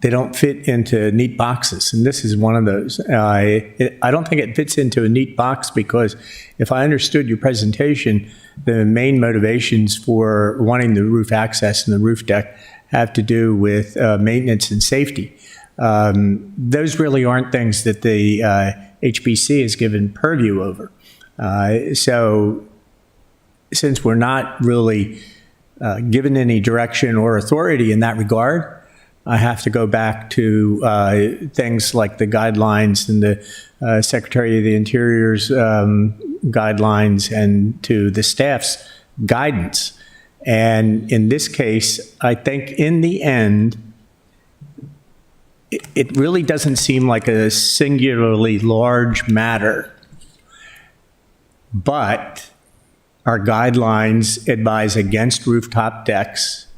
they don't fit into neat boxes, and this is one of those. I don't think it fits into a neat box because if I understood your presentation, the main motivations for wanting the roof access and the roof deck have to do with maintenance and safety. Those really aren't things that the HBC is given purview over. So since we're not really given any direction or authority in that regard, I have to go back to things like the guidelines and the Secretary of the Interior's guidelines and to the staff's guidance. And in this case, I think in the end, it really doesn't seem like a singularly large matter. But our guidelines advise against rooftop decks,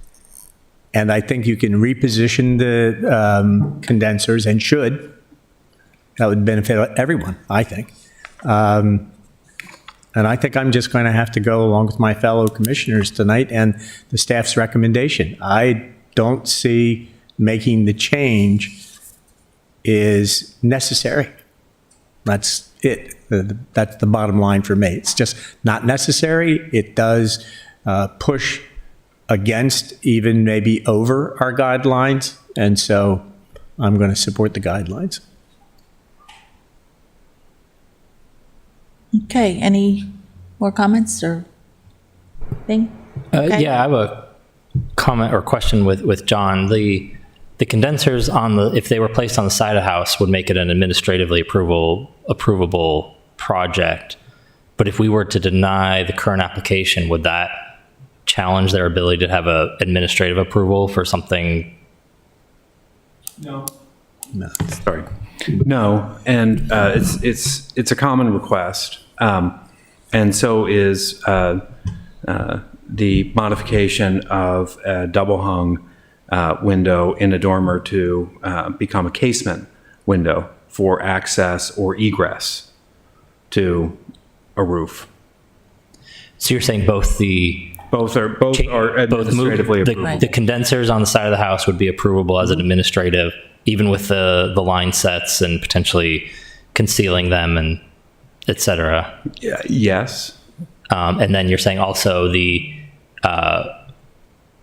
and I think you can reposition the condensers and should. That would benefit everyone, I think. And I think I'm just going to have to go along with my fellow commissioners tonight and the staff's recommendation. I don't see making the change is necessary. That's it. That's the bottom line for me. It's just not necessary. It does push against, even maybe over our guidelines, and so I'm going to support the guidelines. Okay, any more comments or thing? Okay. Yeah, I have a comment or question with John. The condensers if they were placed on the side of the house would make it an administratively approvable project. But if we were to deny the current application, would that challenge their ability to have a administrative approval for something? No. Sorry. No, and it's a common request, and so is the modification of a double hung window in a dormer to become a casement window for access or egress to a roof. So you're saying both are administratively approvable. the condensers on the side of the house would be approvable as an administrative, even with the line sets and potentially concealing them and et cetera. Yes. And then you're saying also the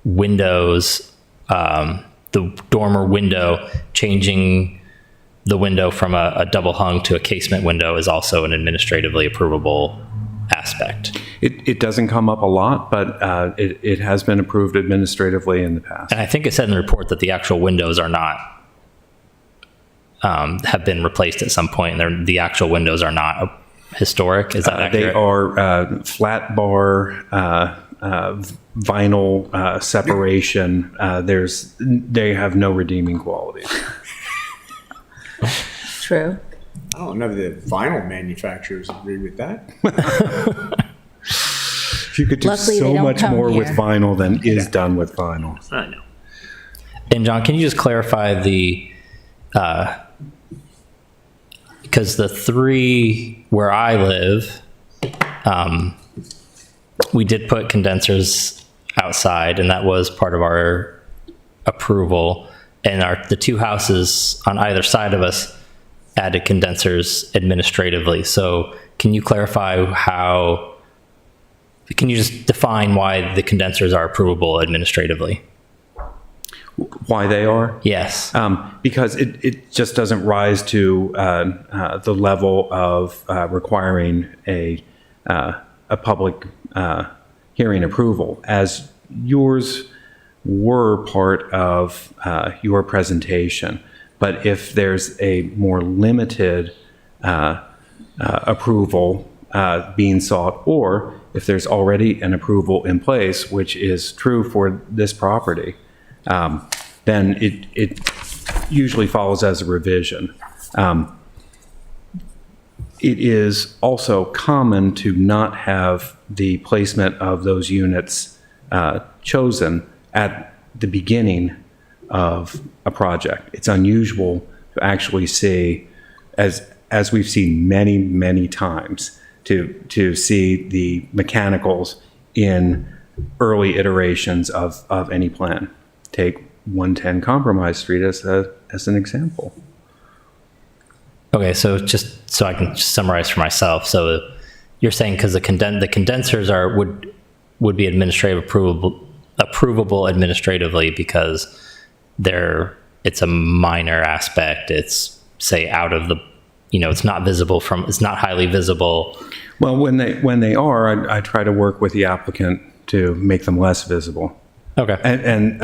windows, the dormer window, changing the window from a double hung to a casement window is also an administratively approvable aspect. It doesn't come up a lot, but it has been approved administratively in the past. And I think it said in the report that the actual windows are not, have been replaced at some point, and the actual windows are not historic. Is that accurate? They are flat bar vinyl separation. They have no redeeming qualities. True. I don't know if the vinyl manufacturers agree with that. You could do Luckily, they so don't much come more with here. vinyl than is done with vinyl. I know. And John, can you just clarify because the 3 where I live, we did put condensers outside, and that was part of our approval. And the 2 houses on either side of us added condensers administratively. So can you clarify can you just define why the condensers are approvable administratively? Why they are? Yes. Because it just doesn't rise to the level of requiring a public hearing approval, as yours were part of your presentation. But if there's a more limited approval being sought, or if there's already an approval in place, which is true for this property, then it usually follows as a revision. It is also common to not have the placement of those units chosen at the beginning of a project. It's unusual to actually see, as we've seen many, many times, to see the mechanicals in early iterations of any plan. Take 110 Compromise Street as an example. Okay, so just so I can just summarize for myself. So you're saying because the condensers would be approvable administratively because it's a minor aspect. It's say out of the, it's not highly visible. Well, when they are, I try to work with the applicant to make them less visible. Okay. And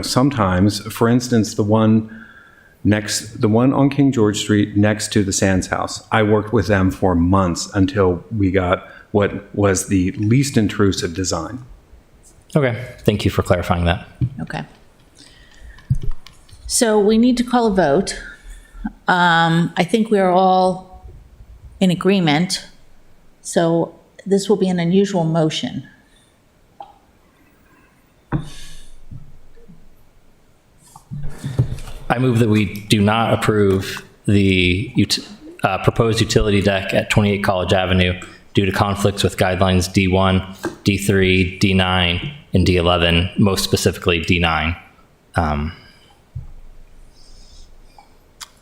sometimes, for instance, the one on King George Street next to the Sands House, I worked with them for months until we got what was the least intrusive design. Okay. Thank you for clarifying that. Okay. So we need to call a vote. I think we are all in agreement. So this will be an unusual motion. I move that we do not approve the proposed utility deck at 28 College Avenue due to conflicts with guidelines D1, D3, D9, and D11, most specifically D9.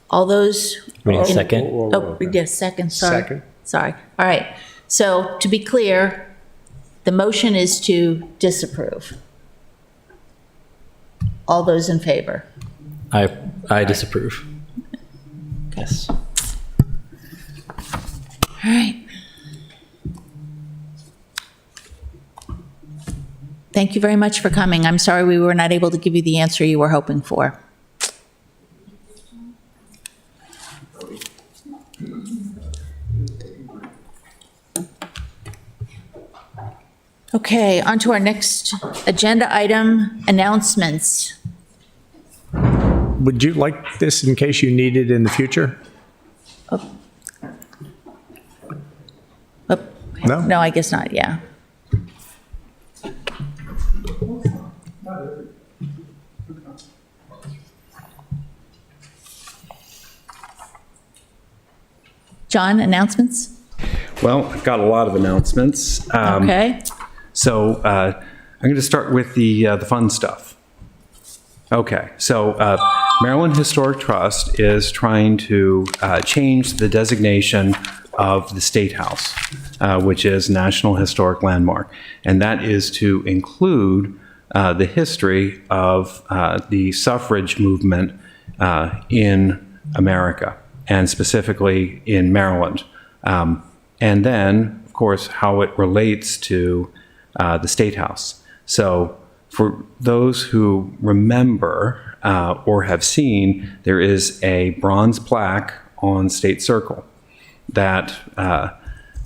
All those. We need a second. Oh, yes, second, sorry. Second. Sorry. All right. So to be clear, the motion is to disapprove. All those in favor? I disapprove. Yes. All right. Thank you very much for coming. I'm sorry we were not able to give you the answer you were hoping for. Okay, on to our next agenda item, announcements. Would you like this in case you need it in the future? No? No, I guess not, yeah. John, announcements? Well, I've got a lot of announcements. Okay. So I'm going to start with the fun stuff. Okay, so Maryland Historic Trust is trying to change the designation of the State House, which is National Historic Landmark, and that is to include the history of the suffrage movement in America, and specifically in Maryland. And then, of course, how it relates to the State House. So for those who remember or have seen, there is a bronze plaque on State Circle that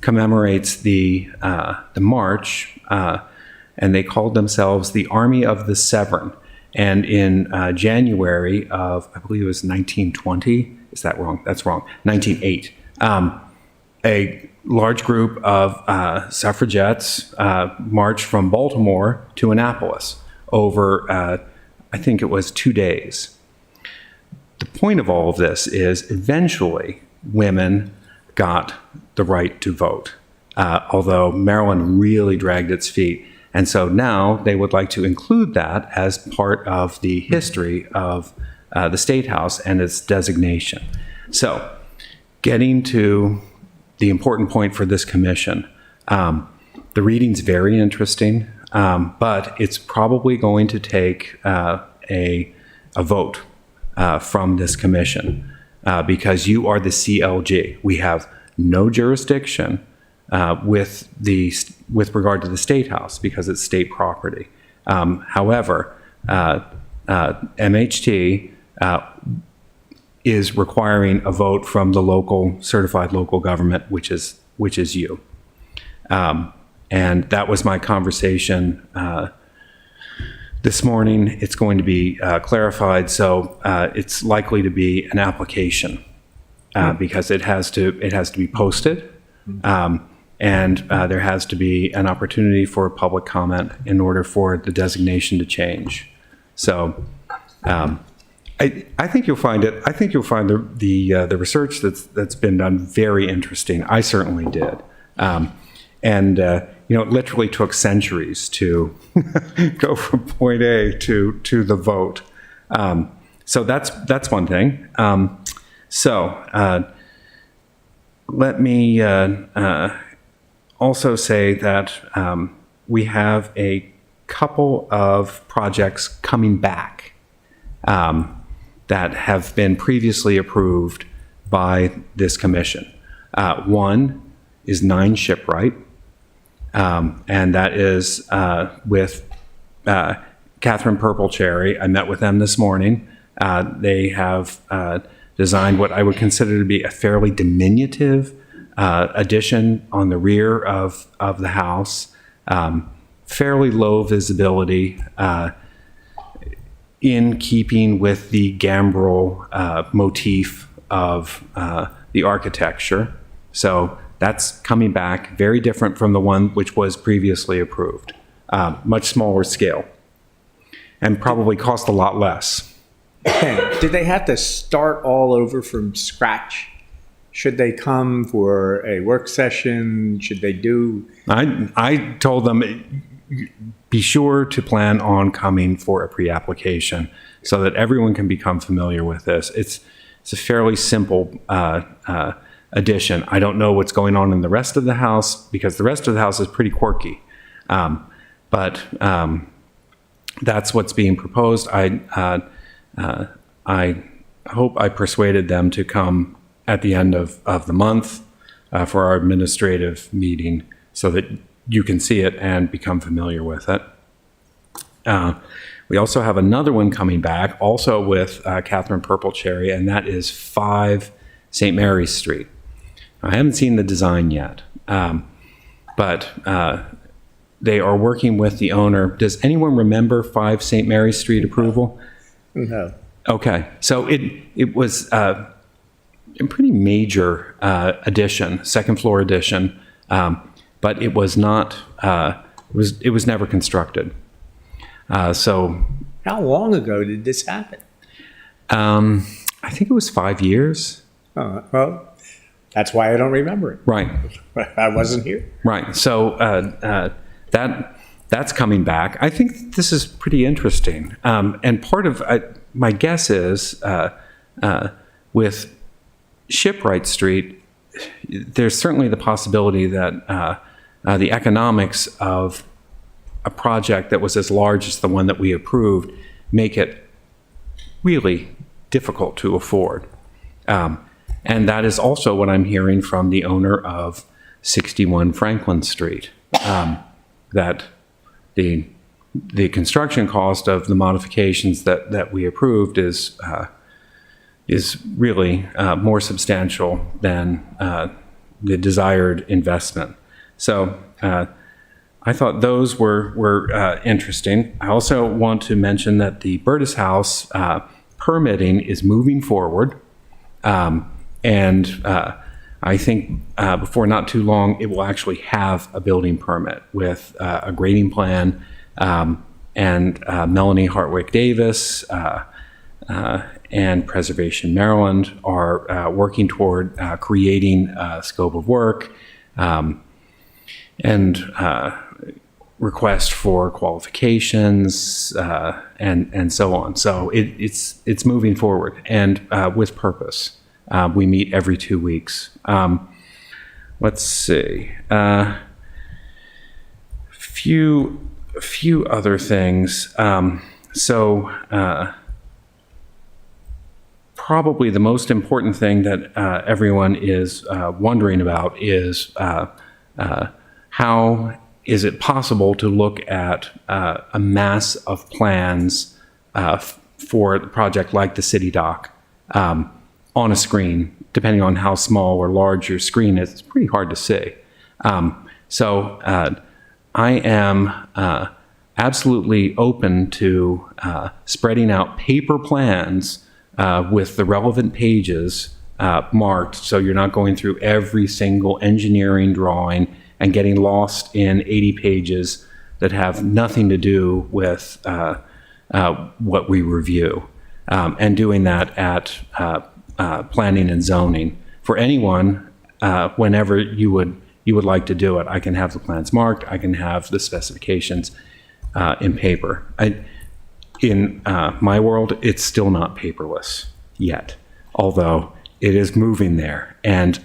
commemorates the march and they called themselves the Army of the Severn. And in January of, I believe it was 1920, is that wrong? That's wrong, 1908, a large group of suffragettes marched from Baltimore to Annapolis over, I think it was 2 days. The point of all of this is eventually women got the right to vote, although Maryland really dragged its feet. And so now they would like to include that as part of the history of the State House and its designation. So getting to the important point for this commission, the reading's very interesting, but it's probably going to take a vote from this commission because you are the CLG. We have no jurisdiction with regard to the State House because it's state property. However, MHT is requiring a vote from the local certified local government, which is you. And that was my conversation this morning. It's going to be clarified, so it's likely to be an application because it has to be posted. And there has to be an opportunity for public comment in order for the designation to change. So I think you'll find it. I think you'll find the research that's been done very interesting. I certainly did, and it literally took centuries to go from point A to the vote. So that's one thing. Let me also say that we have a couple of projects coming back that have been previously approved by this commission. One is 9 Shipwright, and that is with Catherine Purple-Cherry. I met with them this morning. They have designed what I would consider to be a fairly diminutive addition on the rear of the house, fairly low visibility, in keeping with the gambrel motif of the architecture. So that's coming back, very different from the one which was previously approved, much smaller scale, and probably cost a lot less. Did they have to start all over from scratch? Should they come for a work session? Should they do? I told them, be sure to plan on coming for a pre-application so that everyone can become familiar with this. It's a fairly simple addition. I don't know what's going on in the rest of the house because the rest of the house is pretty quirky. But that's what's being proposed. I hope I persuaded them to come at the end of the month for our administrative meeting so that you can see it and become familiar with it. We also have another one coming back, also with Catherine Purple-Cherry, and that is 5 St. Mary's Street. I haven't seen the design yet, but they are working with the owner. Does anyone remember 5 St. Mary's Street approval? No. Okay, so it was a pretty major addition, second floor addition, but it was not. It was never constructed. So, how long ago did this happen? I think it was 5 years. Well, that's why I don't remember it. Right. I wasn't here. Right. So that's coming back. I think this is pretty interesting. And part of my guess is with Shipwright Street, there's certainly the possibility that the economics of a project that was as large as the one that we approved make it really difficult to afford. And that is also what I'm hearing from the owner of 61 Franklin Street, that the construction cost of the modifications that we approved is really more substantial than the desired investment. So I thought those were interesting. I also want to mention that the Burtis House permitting is moving forward. And I think before not too long, it will actually have a building permit with a grading plan. And Melanie Hartwick Davis and Preservation Maryland are working toward creating a scope of work and request for qualifications and so on. So it's moving forward and with purpose. We meet every 2 weeks. Let's see. Few other things. Probably the most important thing that everyone is wondering about is how is it possible to look at a mass of plans for a project like the City Dock on a screen, depending on how small or large your screen is. It's pretty hard to see. I am absolutely open to spreading out paper plans with the relevant pages marked, so you're not going through every single engineering drawing and getting lost in 80 pages that have nothing to do with what we review, and doing that at planning and zoning. For anyone, whenever you would like to do it, I can have the plans marked, I can have the specifications in paper. In my world, it's still not paperless yet, although it is moving there. And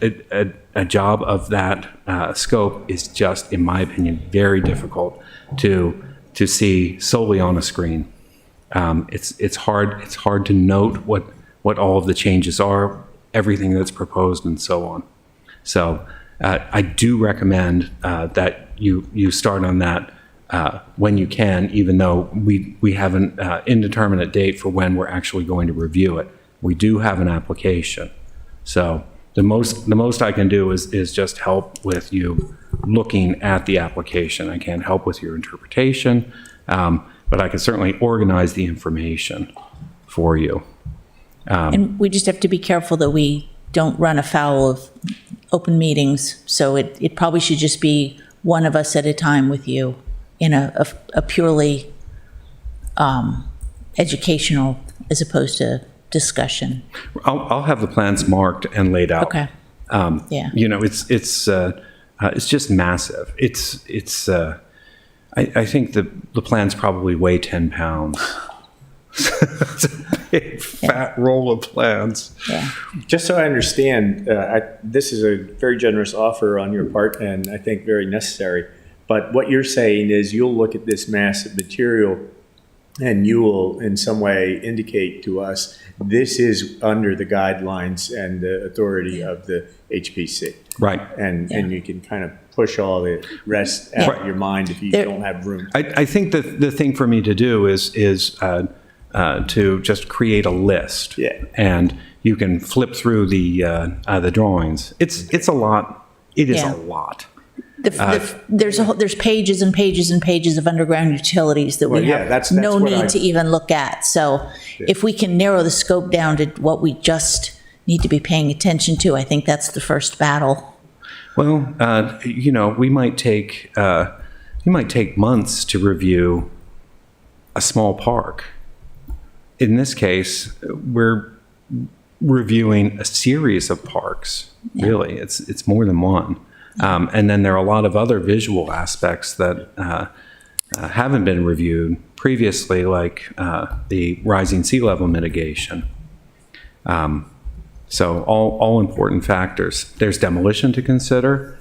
a job of that scope is just, in my opinion, very difficult to see solely on a screen. It's hard to note what all of the changes are, everything that's proposed, and so on. So I do recommend that you start on that when you can, even though we have an indeterminate date for when we're actually going to review it. We do have an application. So the most I can do is just help with you looking at the application. I can't help with your interpretation, but I can certainly organize the information for you. And we just have to be careful that we don't run afoul of open meetings. So it probably should just be one of us at a time with you in a purely educational as opposed to discussion. I'll have the plans marked and laid out. Okay. Yeah. You know, it's just massive. I think the plans probably weigh 10 pounds. It's a big fat roll of plans. Yeah. Just so I understand, this is a very generous offer on your part, and I think very necessary. But what you're saying is you'll look at this mass of material and you will in some way indicate to us this is under the guidelines and the authority of the HPC. Right. And you can kind of push all the rest out of your mind if you don't have room. I think the thing for me to do is to just create a list. Yeah. And you can flip through the drawings. It's a lot. It is a lot. There's pages and pages and pages of underground utilities that we have that's no what need to even look at. So if we can narrow the scope down to what we just need to be paying attention to, I think that's the first battle. Well, we might take months to review a small park. In this case, we're reviewing a series of parks. Yeah. Really, it's more than one. And then there are a lot of other visual aspects that haven't been reviewed previously, like the rising sea level mitigation. So all important factors. There's demolition to consider.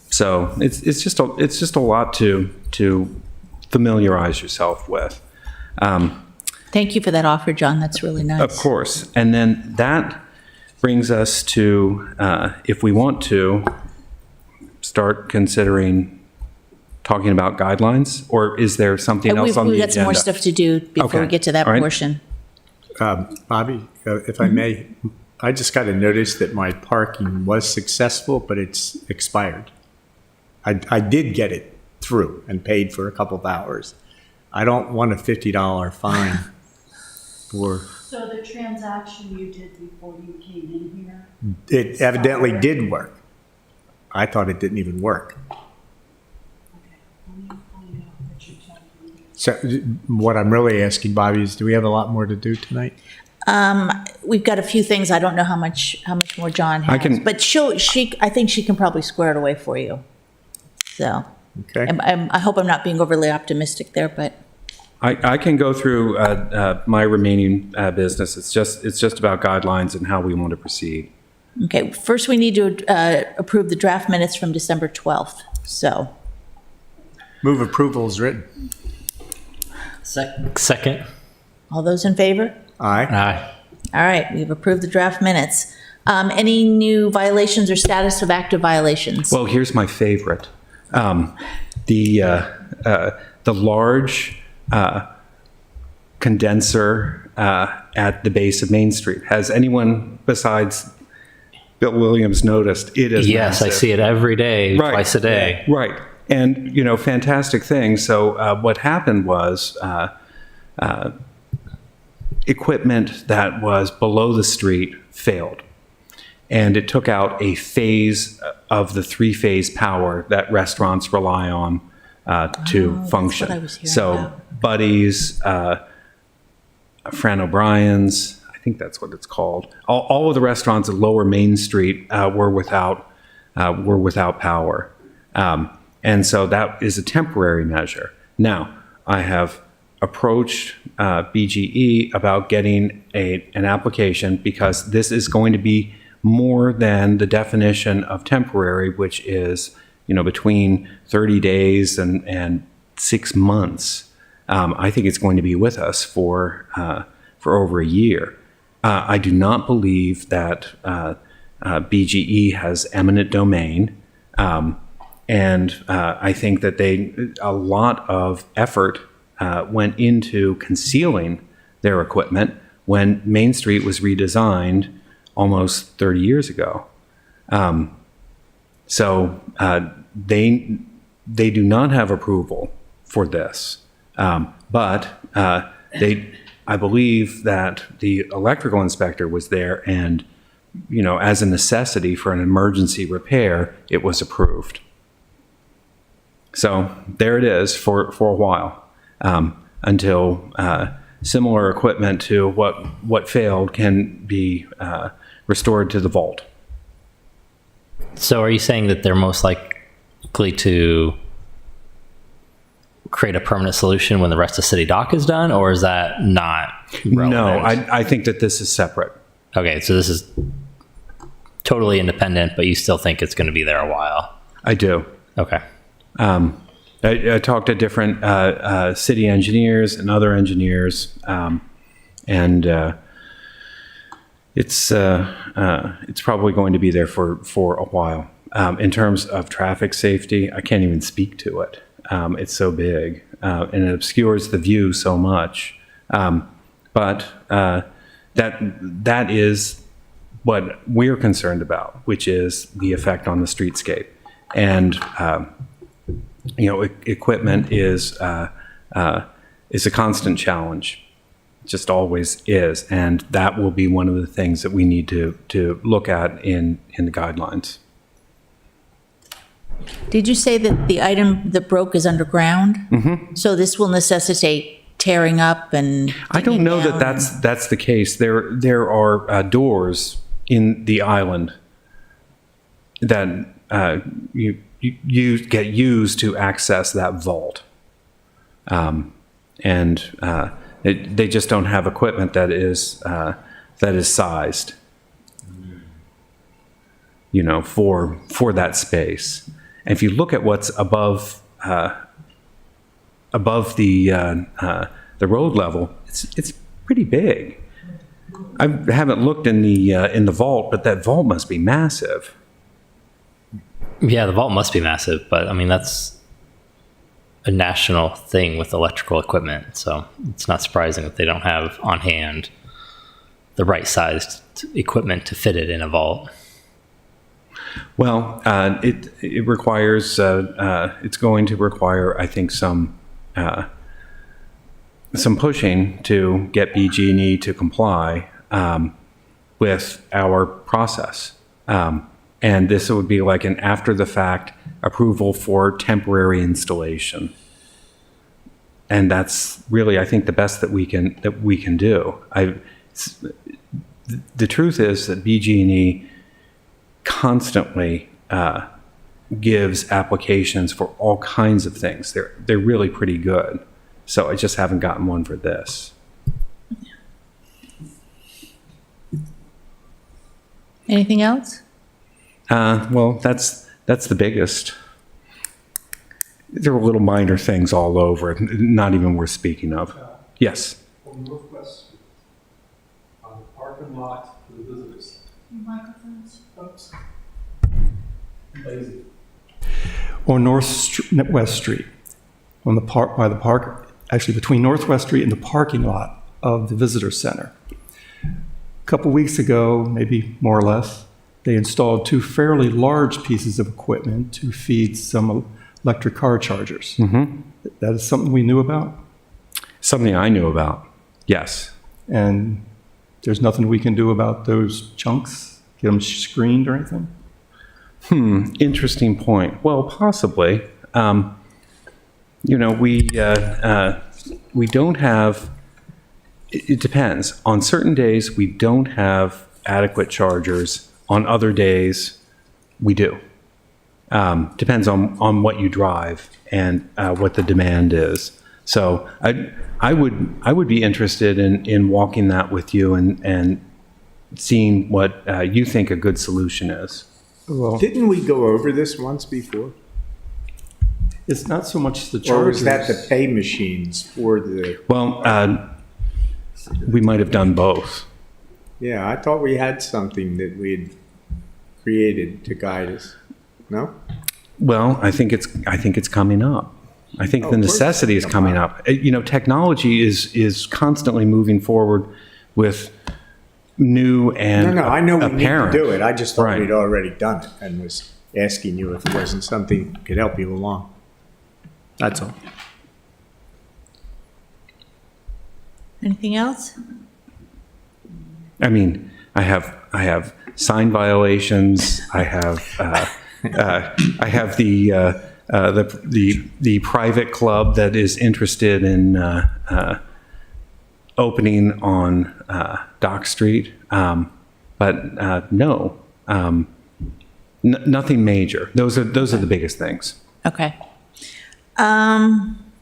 So it's just a lot to familiarize yourself with. Thank you for that offer, John. That's really nice. Of course. And then that brings us to, if we want to, start considering talking about guidelines, or is there something else on the We've agenda? got some more stuff to do before we get to that All right. portion. Bobby, if I may, I just got a notice that my parking was successful, but it's expired. I did get it through and paid for a couple of hours. I don't want a $50 fine for, So the transaction you did before you came in here? it evidently did work. I thought it didn't even work. Okay, let me find out what you're telling me. So what I'm really asking, Bobby, is do we have a lot more to do tonight? We've got a few things. I don't know how much more John has. I can- But I think she can probably square it away for you. So, Okay. I hope I'm not being overly optimistic there, but. I can go through my remaining business. It's just about guidelines and how we want to proceed. Okay, first we need to approve the draft minutes from December 12th, so. Move approval is written. Second. All those in favor? Aye. Aye. All right, we've approved the draft minutes. Any new violations or status of active violations? Well, here's my favorite. The large condenser at the base of Main Street. Has anyone besides Bill Williams noticed? It is Yes, I massive. see it every day, Right. twice a day. Right. And, fantastic thing. So what happened was equipment that was below the street failed. And it took out a phase of the three-phase power that restaurants rely on to that's function. what I was hearing So about. Buddy's, Fran O'Brien's, I think that's what it's called. All of the restaurants at Lower Main Street were without power. And so that is a temporary measure. Now, I have approached BGE about getting an application because this is going to be more than the definition of temporary, which is, between 30 days and 6 months. I think it's going to be with us for over a year. I do not believe that BGE has eminent domain. And I think that a lot of effort went into concealing their equipment when Main Street was redesigned almost 30 years ago. So they do not have approval for this. But I believe that the electrical inspector was there and, as a necessity for an emergency repair, it was approved. So there it is for a while, until similar equipment to what failed can be restored to the vault. So are you saying that they're most likely to create a permanent solution when the rest of City Dock is done, or is that not relevant? No, I think that this is separate. Okay, so this is totally independent, but you still think it's going to be there a while. I do. Okay. I talked to different city engineers and other engineers, and it's probably going to be there for a while. In terms of traffic safety, I can't even speak to it. It's so big, and it obscures the view so much. But that is what we're concerned about, which is the effect on the streetscape. And equipment is a constant challenge, just always is, and that will be one of the things that we need to look at in the guidelines. Did you say that the item that broke is underground? Mm-hmm. So this will necessitate tearing up and I don't digging know that down? that's the case. There are doors in the island that you get used to access that vault, and they just don't have equipment that is sized, for that space. And if you look at what's above the road level, it's pretty big. I haven't looked in the vault, but that vault must be massive. Yeah, the vault must be massive, but I mean, that's a national thing with electrical equipment. So it's not surprising that they don't have on hand the right sized equipment to fit it in a vault. Well, it requires, it's going to require, I think, some pushing to get BG&E to comply with our process. And this would be like an after-the-fact approval for temporary installation. And that's really, I think, the best that we can do. The truth is that BG&E constantly gives applications for all kinds of things. They're really pretty good. So I just haven't gotten one for this. Anything else? Well, that's the biggest. There are little minor things all over it, not even worth speaking of. Yes. On Northwest Street, on the parking lot for the visitors. Microphones. Oops. Lazy. On Northwest Street, on the park, by the park, actually between Northwest Street and the parking lot of the visitor center. A couple weeks ago, maybe more or less, they installed 2 fairly large pieces of equipment to feed some electric car chargers. Mm-hmm. That is something we knew about, Something I knew about. Yes. and there's nothing we can do about those chunks, get them screened or anything? Interesting point. Well, possibly. We don't have. It depends. On certain days, we don't have adequate chargers. On other days, we do. Depends on what you drive and what the demand is. So I would be interested in walking that with you and seeing what you think a good solution is. Well, Didn't we go over this once before? it's not so much the Or chargers. was that the pay machines for the, Well, we might have done both. yeah, I thought we had something that we had created to guide us. No? Well, I think it's coming up. I think Oh, the of course. necessity is coming up. Technology is constantly moving forward with new and No, I know we need to apparent. do it. I just thought Right. we'd already done it and was asking you if it wasn't something that could help you along. That's all. Anything else? I mean, I have sign violations. I have the private club that is interested in opening on Dock Street, but no, nothing major. Those are the biggest things. Okay.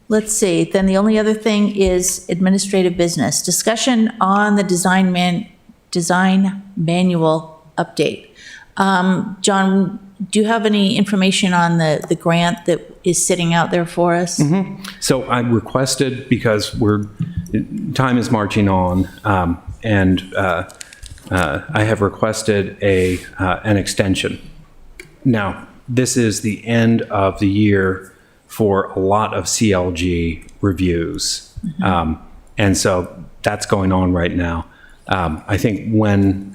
Let's see, then the only other thing is administrative business. Discussion on the design manual update. John, do you have any information on the grant that is sitting out there for us? So I requested, because time is marching on, and I have requested an extension. Now, this is the end of the year for a lot of CLG reviews. And so that's going on right now. I think when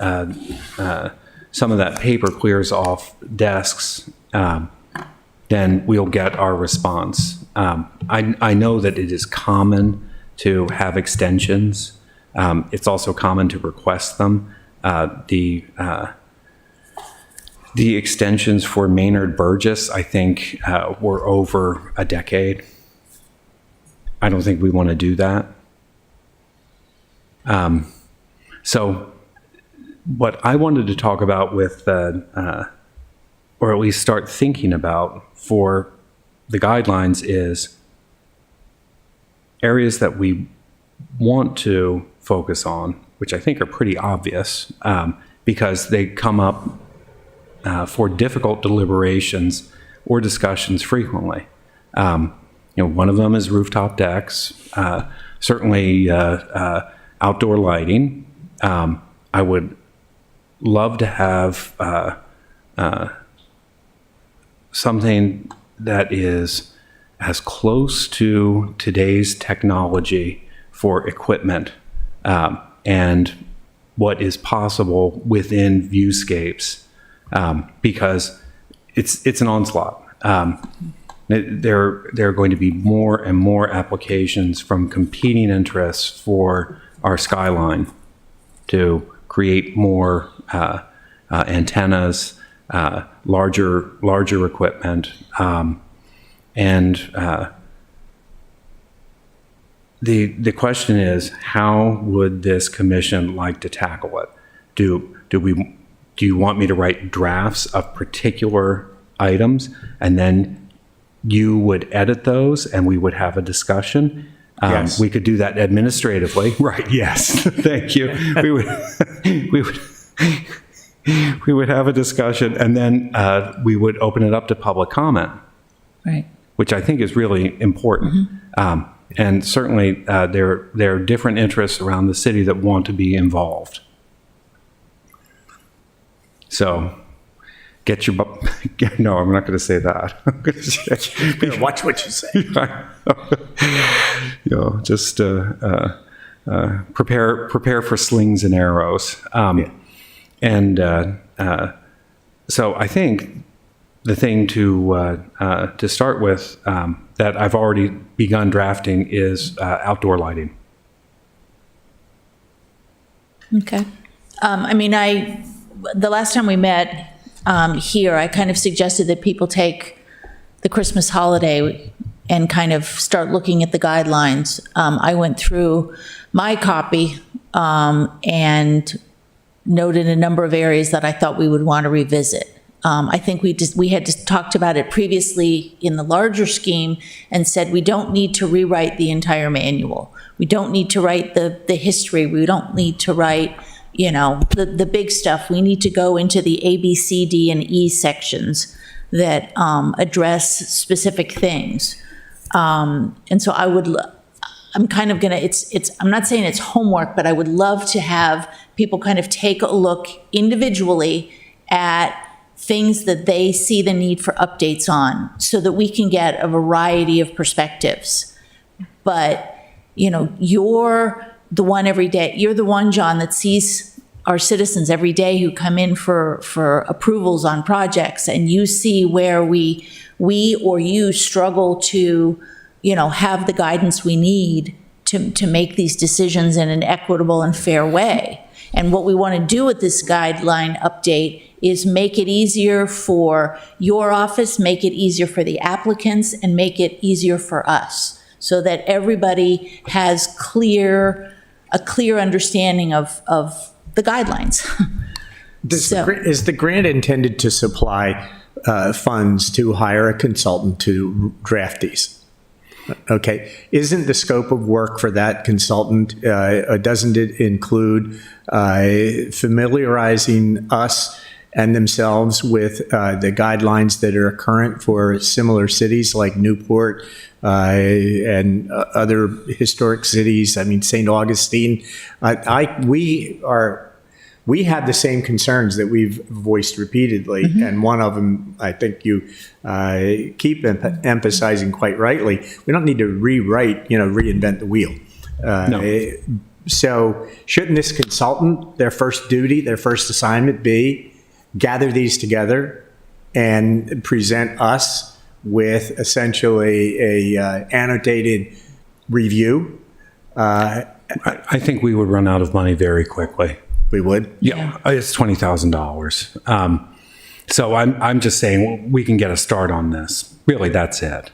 some of that paper clears off desks, then we'll get our response. I know that it is common to have extensions. It's also common to request them. The extensions for Maynard Burgess, I think, were over a decade. I don't think we want to do that. So what I wanted to talk about with, or at least start thinking about for the guidelines, is areas that we want to focus on, which I think are pretty obvious, because they come up for difficult deliberations or discussions frequently. One of them is rooftop decks, certainly outdoor lighting. I would love to have something that is as close to today's technology for equipment and what is possible within viewscapes because it's an onslaught. There are going to be more and more applications from competing interests for our skyline to create more antennas, larger equipment, and the question is, how would this commission like to tackle it? Do you want me to write drafts of particular items, and then you would edit those and we would have a discussion? Yes. We could do that administratively. Right, yes. Thank you. We would have a discussion, and then we would open it up to public comment, Right. which I think is really important. And certainly, there are different interests around the city that want to be involved. So, get your, no, I'm not going to say that. I'm going to say, Watch what you say. you know, just prepare for slings and arrows. And so I think the thing to start with that I've already begun drafting is outdoor lighting. Okay. I mean, the last time we met here, I kind of suggested that people take the Christmas holiday and kind of start looking at the guidelines. I went through my copy and noted a number of areas that I thought we would want to revisit. I think we had just talked about it previously in the larger scheme and said we don't need to rewrite the entire manual. We don't need to write the history. We don't need to write, you know, the big stuff. We need to go into the A, B, C, D, and E sections that address specific things. And so I'm kind of gonna, I'm not saying it's homework, but I would love to have people kind of take a look individually at things that they see the need for updates on so that we can get a variety of perspectives. But, you know, you're the one every day, you're the one, John, that sees our citizens every day who come in for approvals on projects, and you see where we or you struggle to, you know, have the guidance we need to make these decisions in an equitable and fair way. And what we want to do with this guideline update is make it easier for your office, make it easier for the applicants, and make it easier for us, so that everybody has a clear understanding of the guidelines. Is the grant intended to supply funds to hire a consultant to draft these? Okay. Isn't the scope of work for that consultant, doesn't it include familiarizing us and themselves with the guidelines that are current for similar cities like Newport and other historic cities? I mean, St. Augustine. We have the same concerns that we've voiced repeatedly, and one of them, I think you keep emphasizing quite rightly. We don't need to reinvent the wheel. No. So shouldn't this consultant, their first duty, their first assignment be gather these together and present us with essentially a annotated review? I think we would run out of money very quickly. We would? Yeah, it's $20,000. So I'm just saying we can get a start on this. Really, that's it.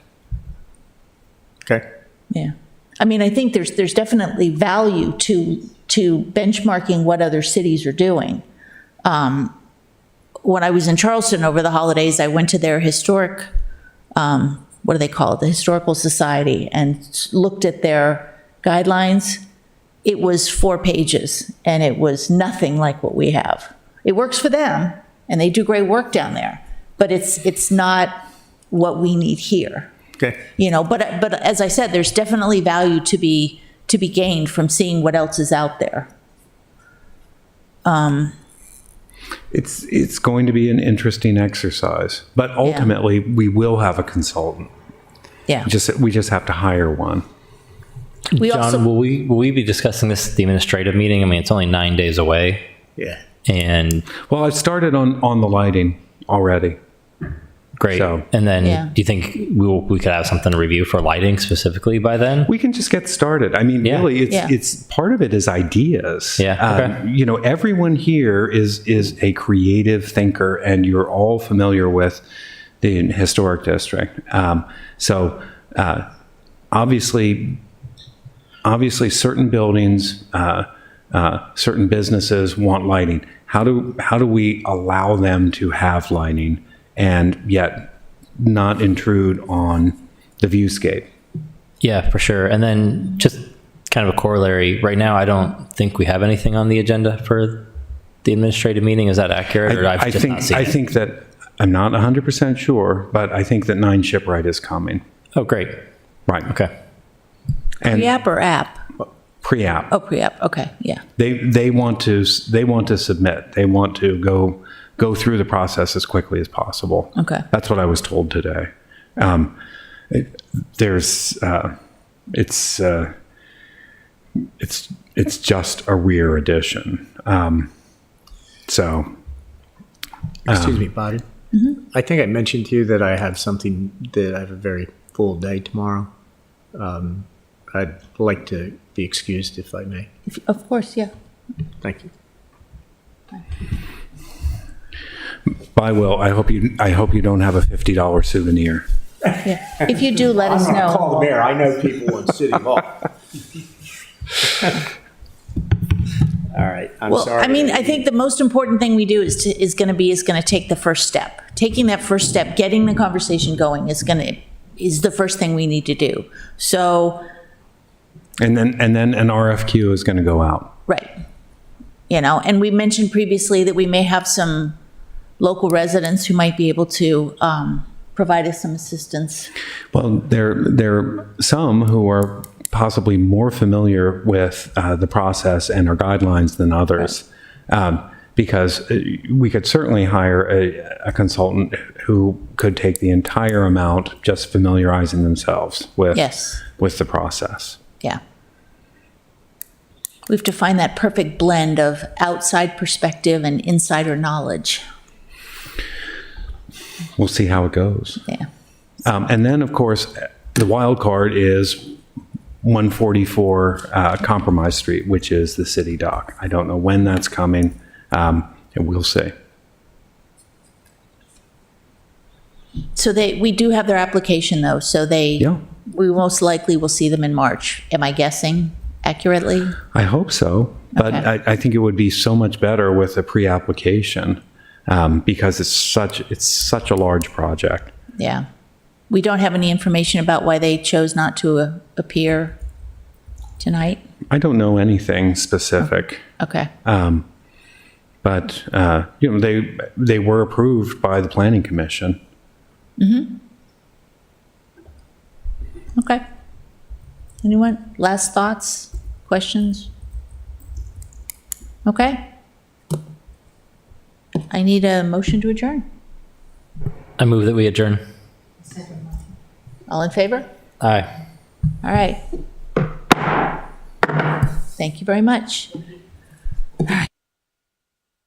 Okay. Yeah. I mean, I think there's definitely value to benchmarking what other cities are doing. When I was in Charleston over the holidays, I went to their historic, what do they call it? The Historical Society, and looked at their guidelines. It was 4 pages, and it was nothing like what we have. It works for them, and they do great work down there, but it's not what we need here. Okay. You know, but as I said, there's definitely value to be gained from seeing what else is out there. It's going to be an interesting exercise, but ultimately we will have a consultant. Yeah. We just have to hire one. We John, also- will we be discussing this at the administrative meeting? I mean, it's only 9 days away. Yeah. And Well, I've started on the lighting already. great. So- And then Yeah. do you think we could have something to review for lighting specifically by then? We can just get started. I mean, Yeah. really, Yeah. it's part of it is ideas. Yeah, okay. You know, everyone here is a creative thinker, and you're all familiar with the historic district. So obviously, certain buildings, certain businesses want lighting. How do we allow them to have lighting and yet not intrude on the viewscape? Yeah, for sure. And then just kind of a corollary, right now, I don't think we have anything on the agenda for the administrative meeting. Is that accurate? Or I've I just think not seen it? think that I'm not 100% sure, but I think that 9 Shipwright is coming. Oh, great. Right. Okay. And Pre-app or app? pre-app. Oh, pre-app, okay, yeah. They want to submit. They want to go through the process as quickly as possible. Okay. That's what I was told today. It's just a rear addition. So Excuse me, Bobby. I think I mentioned to you that I have a very full day tomorrow. I'd like to be excused if I may. Of course, yeah. Thank you. Bye, Will. I hope you don't have a $50 souvenir. Yeah. If you do, let us I'm gonna know. call the mayor. I know people in City Hall. All right, I'm Well, sorry. I mean, I think the most important thing we do is going to take the first step. Taking that first step, getting the conversation going is the first thing we need to do. So, And then an RFQ is going to go out. right. And we mentioned previously that we may have some local residents who might be able to provide us some assistance. Well, there are some who are possibly more familiar with the process and our guidelines than others, because we could certainly hire a consultant who could take the entire amount, just familiarizing themselves with Yes. with the process. Yeah. We have to find that perfect blend of outside perspective and insider knowledge. We'll see how it goes. Yeah. And then, of course, the wild card is 144 Compromise Street, which is the city dock. I don't know when that's coming, and we'll see. So we do have their application though, so Yeah. we most likely will see them in March. Am I guessing accurately? I hope so, but Okay. I think it would be so much better with a pre-application because it's such a large project. Yeah. We don't have any information about why they chose not to appear tonight? I don't know anything specific, Okay. but they were approved by the Planning Commission. Okay. Anyone? Last thoughts? Questions? Okay. I need a motion to adjourn. I move that we adjourn. All in favor? Aye. All right. Thank you very much.